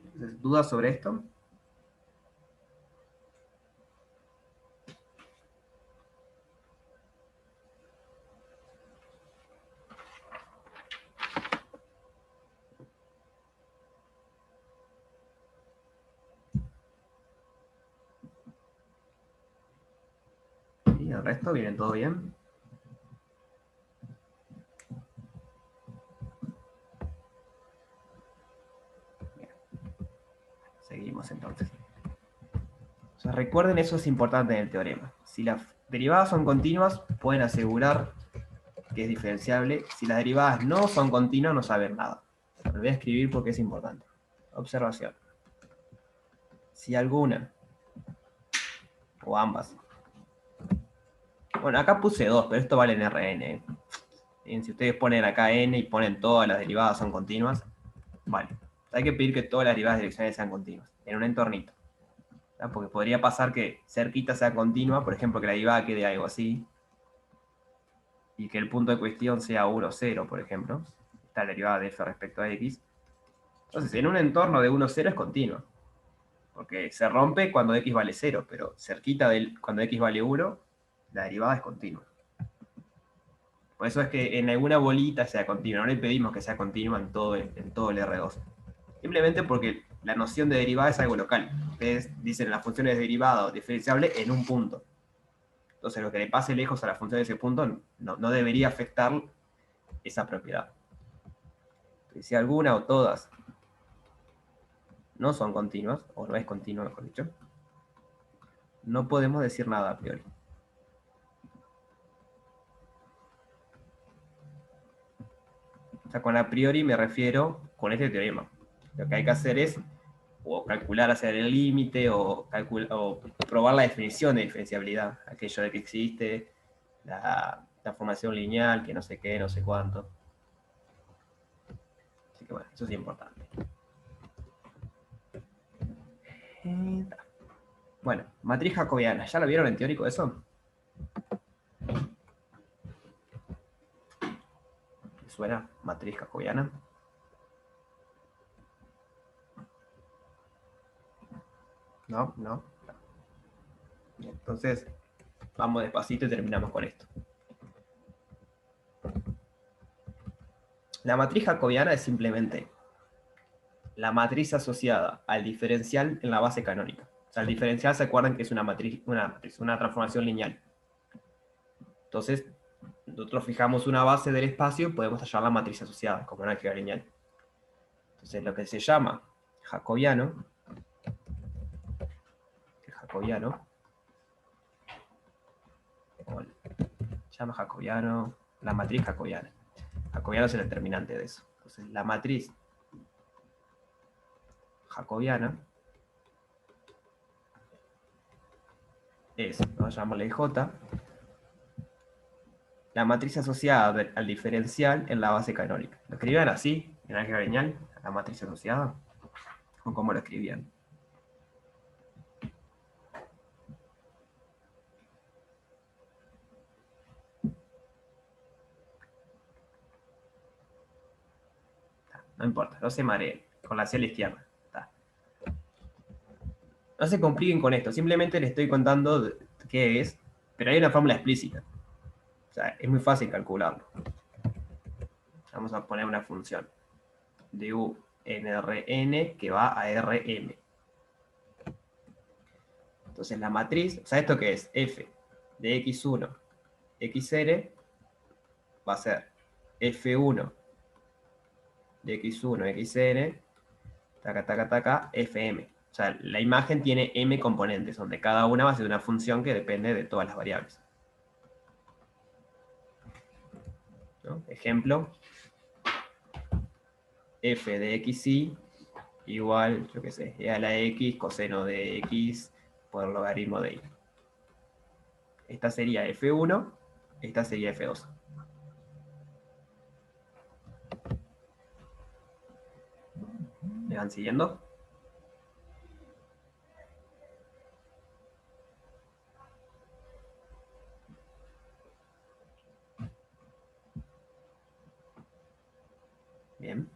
Entonces, ¿dudas sobre esto? Y el resto viene todo bien. Bien. Seguimos entonces. O sea, recuerden, eso es importante en el teorema. Si las derivadas son continuas, pueden asegurar que es diferenciable. Si las derivadas no son continuas, no saben nada. Lo voy a escribir porque es importante. Observación. Si alguna, o ambas. Bueno, acá puse 2, pero esto vale en Rn. Si ustedes ponen acá n y ponen todas las derivadas son continuas, vale. Hay que pedir que todas las derivadas direccionales sean continuas, en un entornito. Porque podría pasar que cerquita sea continua, por ejemplo, que la derivada quede algo así, y que el punto de cuestión sea 1, 0, por ejemplo. Está la derivada de f respecto a x. Entonces, en un entorno de 1, 0 es continua. Porque se rompe cuando x vale 0, pero cerquita cuando x vale 1, la derivada es continua. Por eso es que en alguna bolita sea continua. No le pedimos que sea continua en todo el R2. Simplemente porque la noción de derivada es algo local. Ustedes dicen las funciones de derivada o diferenciable en un punto. Entonces, lo que le pase lejos a la función de ese punto no debería afectar esa propiedad. Si alguna o todas no son continuas, o no es continua, mejor dicho, no podemos decir nada a priori. O sea, con a priori me refiero con este teorema. Lo que hay que hacer es o calcular hacia el límite o probar la definición de diferenciabilidad, aquello de que existe la formación lineal, que no sé qué, no sé cuánto. Así que bueno, eso es importante. Bueno, matriz jacobiana, ¿ya lo vieron en teórico eso? ¿Les suena matriz jacobiana? ¿No? ¿No? Bien, entonces, vamos despacito y terminamos con esto. La matriz jacobiana es simplemente la matriz asociada al diferencial en la base canónica. O sea, el diferencial, ¿se acuerdan que es una transformación lineal? Entonces, nosotros fijamos una base del espacio y podemos hallar la matriz asociada como una álgebra lineal. Entonces, lo que se llama jacobiano, se llama jacobiano, la matriz jacobiana. Jacobiano es el determinante de eso. Entonces, la matriz jacobiana es, vamos a llamarle J, la matriz asociada al diferencial en la base canónica. ¿Lo escribían así, en álgebra lineal, la matriz asociada? ¿O cómo lo escribían? No importa, no se mareen, con la C a la izquierda. No se compliquen con esto, simplemente les estoy contando qué es, pero hay una fórmula explícita. O sea, es muy fácil calcularlo. Vamos a poner una función de u en Rn que va a Rm. Entonces la matriz, o sea, ¿esto qué es? F de x1, xn va a ser f1 de x1, xn, taca, taca, taca, fm. O sea, la imagen tiene m componentes, donde cada una va a ser una función que depende de todas las variables. ¿No? Ejemplo, f de xy igual, yo qué sé, e a la x coseno de x por logaritmo de y. Esta sería f1, esta sería f2. ¿Me van siguiendo? Bien.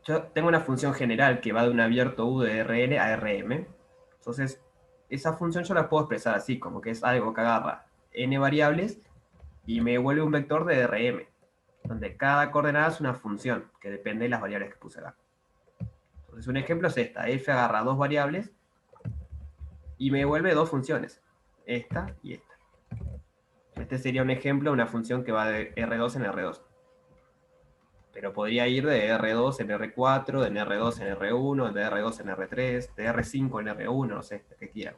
Yo tengo una función general que va de un abierto u de Rn a Rm. Entonces, esa función yo la puedo expresar así, como que es algo que agarra n variables y me devuelve un vector de Rm, donde cada coordenada es una función que depende de las variables que puse acá. Entonces, un ejemplo es esta. F agarra dos variables y me devuelve dos funciones, esta y esta. Este sería un ejemplo de una función que va de R2 en R2. Pero podría ir de R2 en R4, de R2 en R1, de R2 en R3, de R5 en R1, no sé, lo que quieran.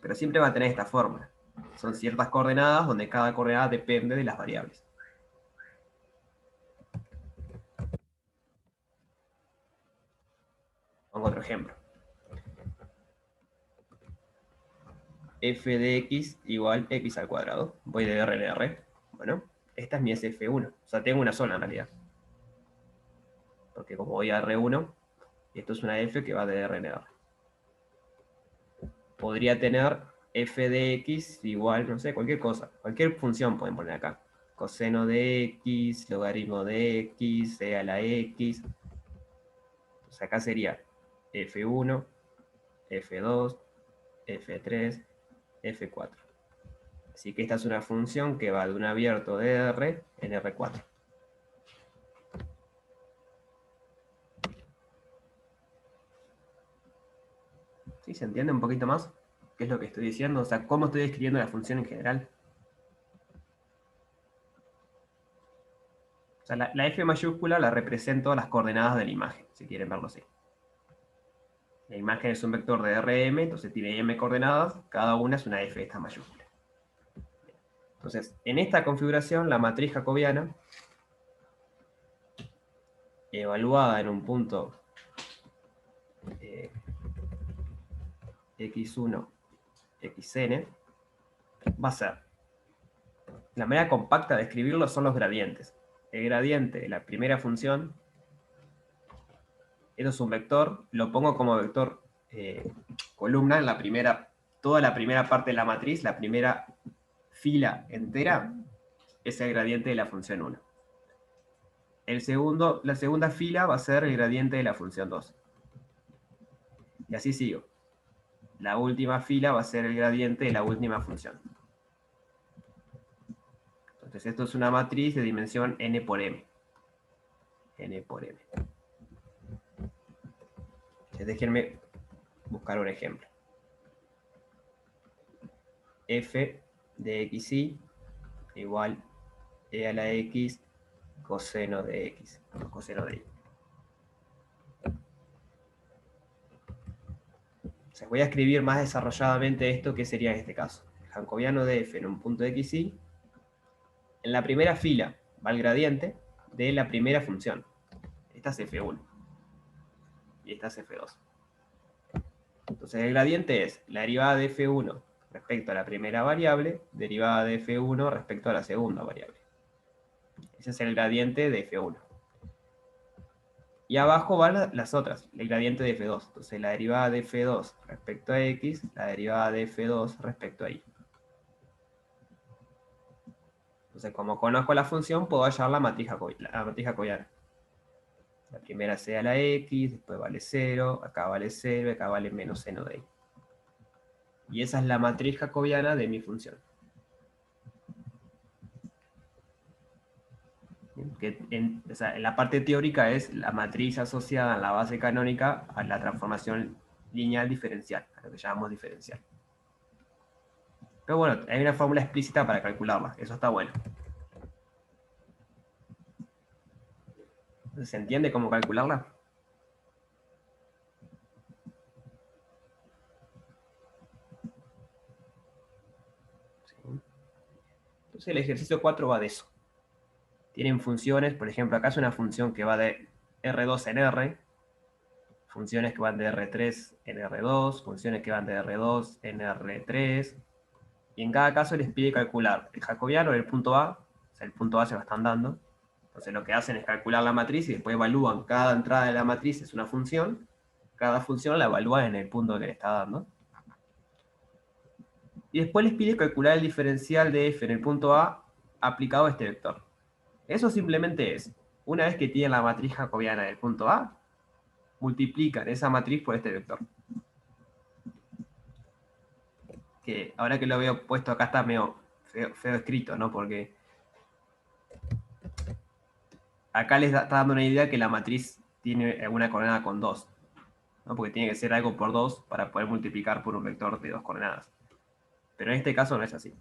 Pero siempre va a tener esta forma. Son ciertas coordenadas donde cada coordenada depende de las variables. Pongo otro ejemplo. F de x igual x al cuadrado. Voy de R en R. Bueno, esta es mi SF1. O sea, tengo una sola en realidad. Porque como voy a R1, esto es una F que va de R en R. Podría tener f de x igual, no sé, cualquier cosa. Cualquier función pueden poner acá. Coseno de x, logaritmo de x, e a la x. Entonces acá sería f1, f2, f3, f4. Así que esta es una función que va de un abierto de R en R4. ¿Sí? ¿Se entiende un poquito más qué es lo que estoy diciendo? O sea, cómo estoy describiendo la función en general. O sea, la F mayúscula la represento las coordenadas de la imagen, si quieren verlo así. La imagen es un vector de Rm, entonces tiene m coordenadas, cada una es una f esta mayúscula. Entonces, en esta configuración, la matriz jacobiana evaluada en un punto x1, xn, va a ser, la manera compacta de escribirlo son los gradientes. El gradiente de la primera función, esto es un vector, lo pongo como vector columna en la primera, toda la primera parte de la matriz, la primera fila entera, es el gradiente de la función 1. La segunda fila va a ser el gradiente de la función 2. Y así sigo. La última fila va a ser el gradiente de la última función. Entonces esto es una matriz de dimensión n por m. N por m. Entonces, déjenme buscar un ejemplo. F de xy igual e a la x coseno de x, o coseno de y. O sea, voy a escribir más desarrolladamente esto, que sería en este caso. El jacobiano de f en un punto xy. En la primera fila va el gradiente de la primera función. Esta es f1. Y esta es f2. Entonces el gradiente es la derivada de f1 respecto a la primera variable, derivada de f1 respecto a la segunda variable. Ese es el gradiente de f1. Y abajo van las otras, el gradiente de f2. Entonces la derivada de f2 respecto a x, la derivada de f2 respecto a y. Entonces, como conozco la función, puedo hallar la matriz jacobiana. La primera sea la x, después vale 0, acá vale 0, acá vale menos seno de y. Y esa es la matriz jacobiana de mi función. Que en la parte teórica es la matriz asociada en la base canónica a la transformación lineal diferencial, a lo que llamamos diferencial. Pero bueno, hay una fórmula explícita para calcularla, eso está bueno. ¿Se entiende cómo calcularla? Entonces el ejercicio 4 va de eso. Tienen funciones, por ejemplo, acá es una función que va de R2 en R, funciones que van de R3 en R2, funciones que van de R2 en R3, y en cada caso les pide calcular el jacobiano del punto A, o sea, el punto A se lo están dando, entonces lo que hacen es calcular la matriz y después evalúan cada entrada de la matriz, es una función, cada función la evalúa en el punto que le está dando. Y después les pide calcular el diferencial de f en el punto A aplicado a este vector. Eso simplemente es, una vez que tienen la matriz jacobiana del punto A, multiplican esa matriz por este vector. Que ahora que lo veo puesto acá está medio feo escrito, ¿no? Porque acá les está dando una idea que la matriz tiene una coordenada con 2, ¿no? Porque tiene que ser algo por 2 para poder multiplicar por un vector de 2 coordenadas. Pero en este caso no es así.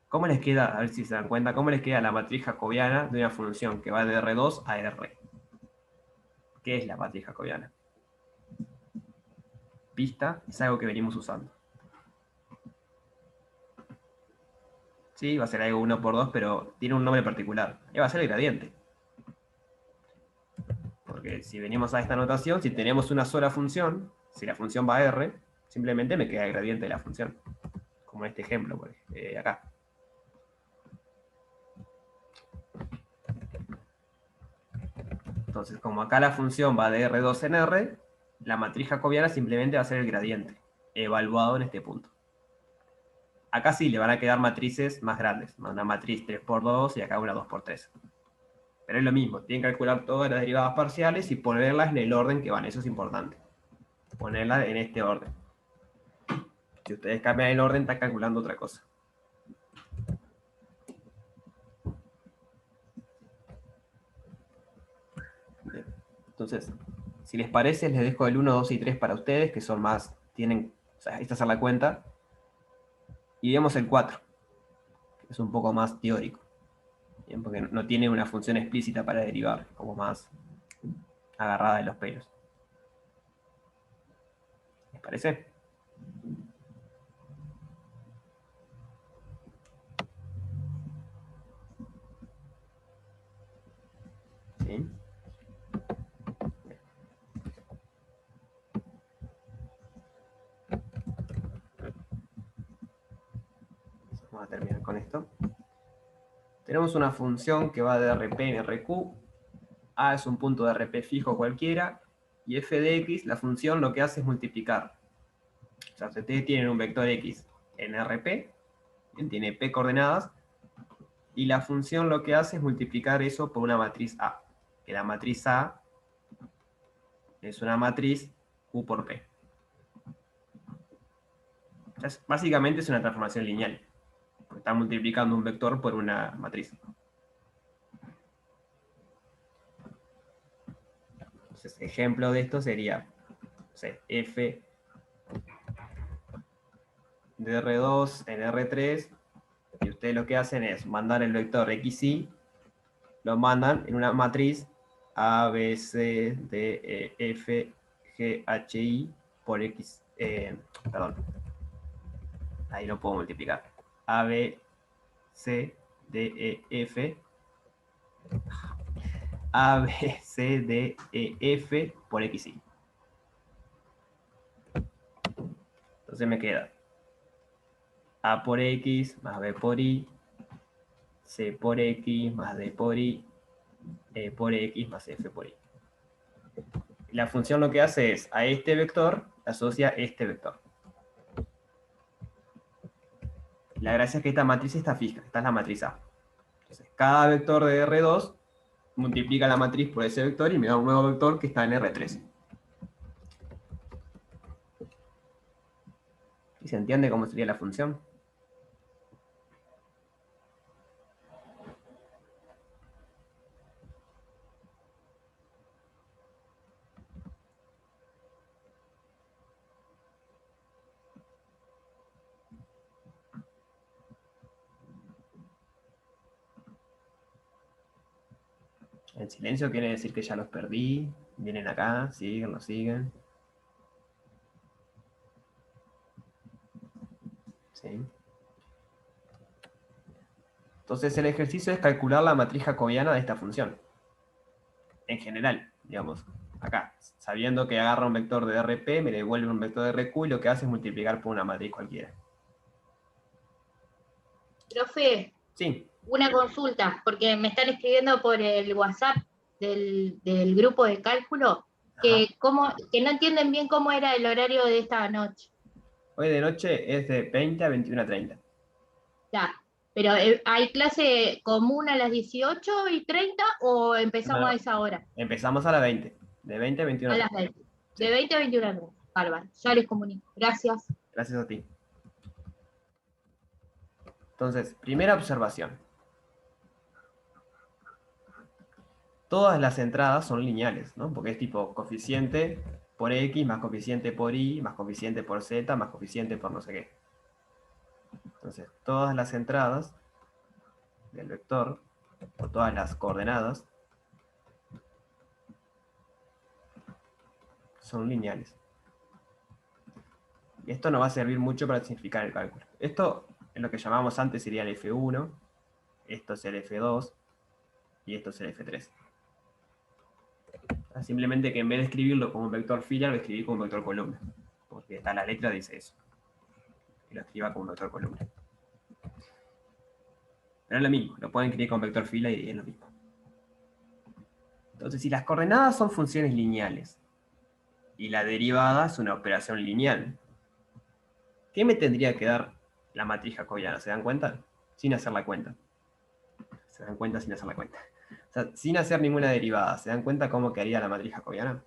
¿Cómo les queda, a ver si se dan cuenta, cómo les queda la matriz jacobiana de una función que va de R2 a R? ¿Qué es la matriz jacobiana? Pista, es algo que venimos usando. Sí, va a ser algo 1 por 2, pero tiene un nombre particular. Va a ser el gradiente. Porque si venimos a esta notación, si tenemos una sola función, si la función va a R, simplemente me queda el gradiente de la función. Como en este ejemplo, acá. Entonces, como acá la función va de R2 en R, la matriz jacobiana simplemente va a ser el gradiente, evaluado en este punto. Acá sí le van a quedar matrices más grandes, una matriz 3 por 2 y acá una 2 por 3. Pero es lo mismo, tienen que calcular todas las derivadas parciales y ponerlas en el orden que van, eso es importante. Ponerlas en este orden. Si ustedes cambian el orden, están calculando otra cosa. Bien. Entonces, si les parece, les dejo el 1, 2 y 3 para ustedes, que son más, tienen, o sea, esta es la cuenta. Y vemos el 4, que es un poco más teórico. Bien, porque no tiene una función explícita para derivar, como más agarrada de los pelos. ¿Les parece? ¿Sí? Vamos a terminar con esto. Tenemos una función que va de RP en RQ. A es un punto de RP fijo cualquiera. Y f de x, la función lo que hace es multiplicar. O sea, si ustedes tienen un vector x en RP, tiene p coordenadas, y la función lo que hace es multiplicar eso por una matriz A. Que la matriz A es una matriz Q por P. Entonces, básicamente es una transformación lineal. Está multiplicando un vector por una matriz. Entonces, ejemplo de esto sería, no sé, f de R2 en R3, y ustedes lo que hacen es mandar el vector xy, lo mandan en una matriz A, B, C, D, E, F, G, H, I por X, perdón, ahí lo puedo multiplicar. A, B, C, D, E, F, A, B, C, D, E, F por XY. Entonces me queda A por X más B por Y, C por X más D por Y, E por X más F por Y. La función lo que hace es, a este vector asocia este vector. La gracia es que esta matriz está fija, esta es la matriz A. Entonces, cada vector de R2 multiplica la matriz por ese vector y me da un nuevo vector que está en R3. ¿Y se entiende cómo sería la función? El silencio quiere decir que ya los perdí. Vienen acá, siguen, los siguen. ¿Sí? Entonces el ejercicio es calcular la matriz jacobiana de esta función. En general, digamos, acá. Sabiendo que agarra un vector de RP, me devuelve un vector de RQ y lo que hace es multiplicar por una matriz cualquiera. Profe, Sí. una consulta, porque me están escribiendo por el WhatsApp del grupo de cálculo que no entienden bien cómo era el horario de esta noche. Hoy de noche es de 20 a 21:30. Ya, pero ¿hay clase común a las 18:30 o empezamos a No, esa hora? empezamos a las 20. De 20 a A 21:30. las 20. De Sí. 20 a 21:30. Bárbaro, ya les comunico. Gracias. Gracias a ti. Entonces, primera observación. Todas las entradas son lineales, ¿no? Porque es tipo coeficiente por X más coeficiente por Y más coeficiente por Z más coeficiente por no sé qué. Entonces, todas las entradas del vector, o todas las coordenadas, son lineales. Y esto nos va a servir mucho para simplificar el cálculo. Esto es lo que llamábamos antes sería el F1, esto es el F2 y esto es el F3. Simplemente que en vez de escribirlo como un vector fila, lo escribí como un vector columna. Porque está la letra dice eso. Y lo escriba como un vector columna. Pero es lo mismo, lo pueden escribir con vector fila y es lo mismo. Entonces, si las coordenadas son funciones lineales y la derivada es una operación lineal, ¿qué me tendría que dar la matriz jacobiana? ¿Se dan cuenta? Sin hacer la cuenta. ¿Se dan cuenta sin hacer la cuenta? O sea, sin hacer ninguna derivada, ¿se dan cuenta cómo quedaría la matriz jacobiana?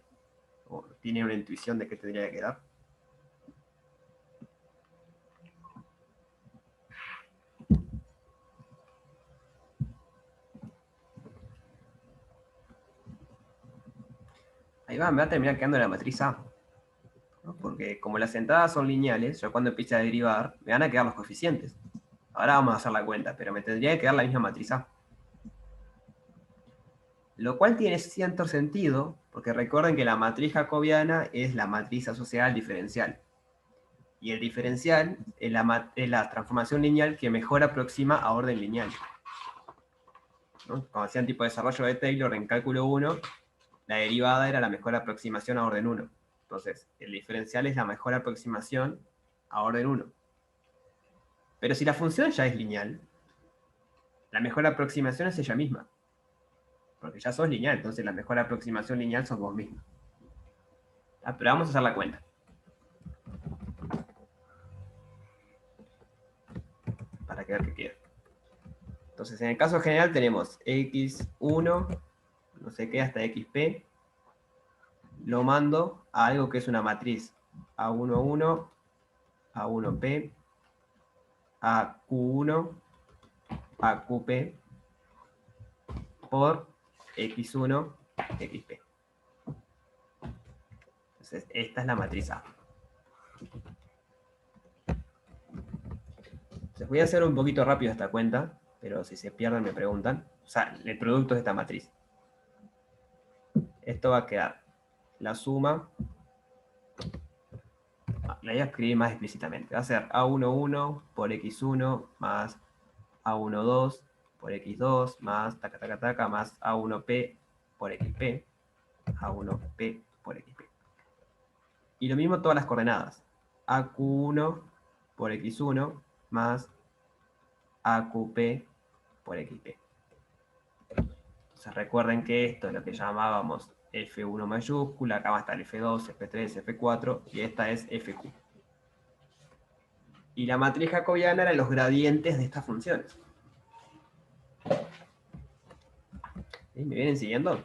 ¿O tienen una intuición de qué tendría que dar? Ahí va, me va a terminar quedando la matriz A. ¿No? Porque como las entradas son lineales, yo cuando empiece a derivar, me van a quedar los coeficientes. Ahora vamos a hacer la cuenta, pero me tendría que quedar la misma matriz A. Lo cual tiene cierto sentido, porque recuerden que la matriz jacobiana es la matriz asociada al diferencial. Y el diferencial es la transformación lineal que mejor aproxima a orden lineal. ¿No? Como hacían tipo de desarrollo de Taylor en cálculo 1, la derivada era la mejor aproximación a orden 1. Entonces, el diferencial es la mejor aproximación a orden 1. Pero si la función ya es lineal, la mejor aproximación es ella misma. Porque ya sos lineal, entonces la mejor aproximación lineal sos vos mismo. Ah, pero vamos a hacer la cuenta. Para que ver qué queda. Entonces, en el caso general tenemos x1, no sé qué, hasta xp. Lo mando a algo que es una matriz A11, A1p, AQ1, AQP, por x1, xp. Entonces, esta es la matriz A. Entonces, voy a hacer un poquito rápido esta cuenta, pero si se pierden me preguntan. O sea, el producto de esta matriz. Esto va a quedar la suma. La voy a escribir más explícitamente. Va a ser A11 por x1 más A12 por x2 más taca taca taca más A1p por xp. A1p por xp. Y lo mismo todas las coordenadas. AQ1 por x1 más AQP por xp. Entonces recuerden que esto es lo que llamábamos F1 mayúscula, acá va a estar F2, F3, F4, y esta es FQ. Y la matriz jacobiana eran los gradientes de estas funciones. ¿Sí? ¿Me vienen siguiendo?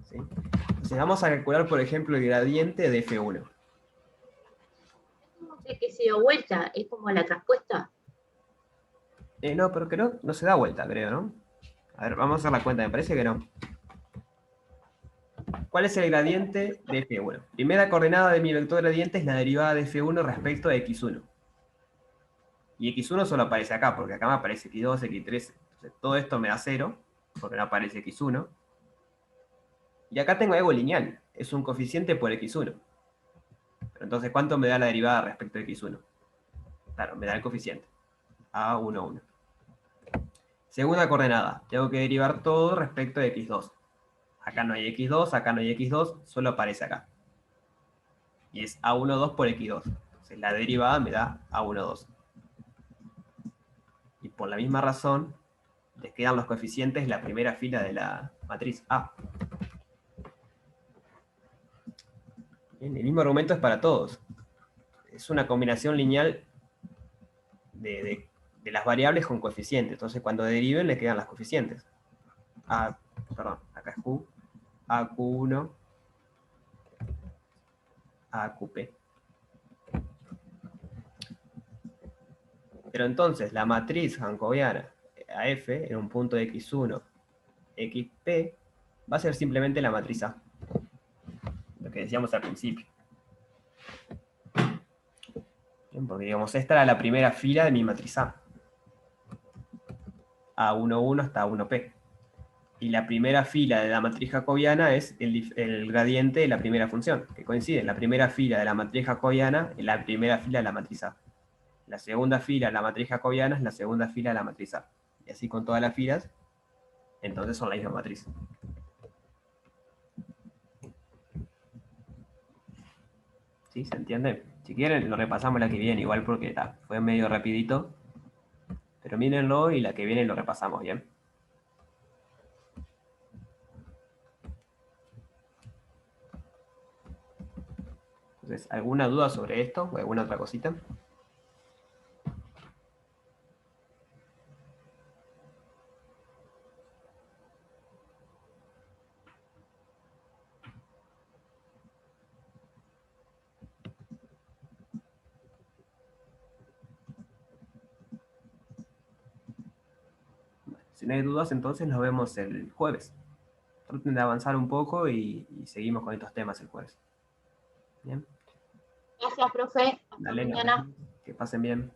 ¿Sí? Entonces vamos a calcular, por ejemplo, el gradiente de F1. No sé que se dio vuelta, es como la traspuesta. No, pero que no se da vuelta, creo, ¿no? A ver, vamos a hacer la cuenta, me parece que no. ¿Cuál es el gradiente de F1? Primera coordenada de mi vector gradiente es la derivada de F1 respecto a X1. Y X1 solo aparece acá, porque acá me aparece X2, X3. Entonces, todo esto me da 0, porque no aparece X1. Y acá tengo algo lineal, es un coeficiente por X1. Pero entonces, ¿cuánto me da la derivada respecto a X1? Claro, me da el coeficiente. A11. Segunda coordenada, tengo que derivar todo respecto a X2. Acá no hay X2, acá no hay X2, solo aparece acá. Y es A12 por X2. Entonces la derivada me da A12. Y por la misma razón, les quedan los coeficientes en la primera fila de la matriz A. Bien, el mismo argumento es para todos. Es una combinación lineal de las variables con coeficientes. Entonces cuando deriven le quedan las coeficientes. Perdón, acá es Q, AQ1, AQP. Pero entonces la matriz jacobiana AF en un punto de x1, xp, va a ser simplemente la matriz A. Lo que decíamos al principio. Bien, porque digamos, esta era la primera fila de mi matriz A. A11 hasta A1p. Y la primera fila de la matriz jacobiana es el gradiente de la primera función, que coincide. La primera fila de la matriz jacobiana es la primera fila de la matriz A. La segunda fila de la matriz jacobiana es la segunda fila de la matriz A. Y así con todas las filas, entonces son la misma matriz. ¿Sí? ¿Se entiende? Si quieren, lo repasamos la que viene, igual porque fue medio rapidito. Pero mírenlo y la que viene lo repasamos bien. Entonces, ¿alguna duda sobre esto o alguna otra cosita? Si no hay dudas, entonces nos vemos el jueves. Traten de avanzar un poco y seguimos con estos temas el jueves. Bien. Gracias, profe. Hasta Dale, nos mañana. vemos. Que pasen bien.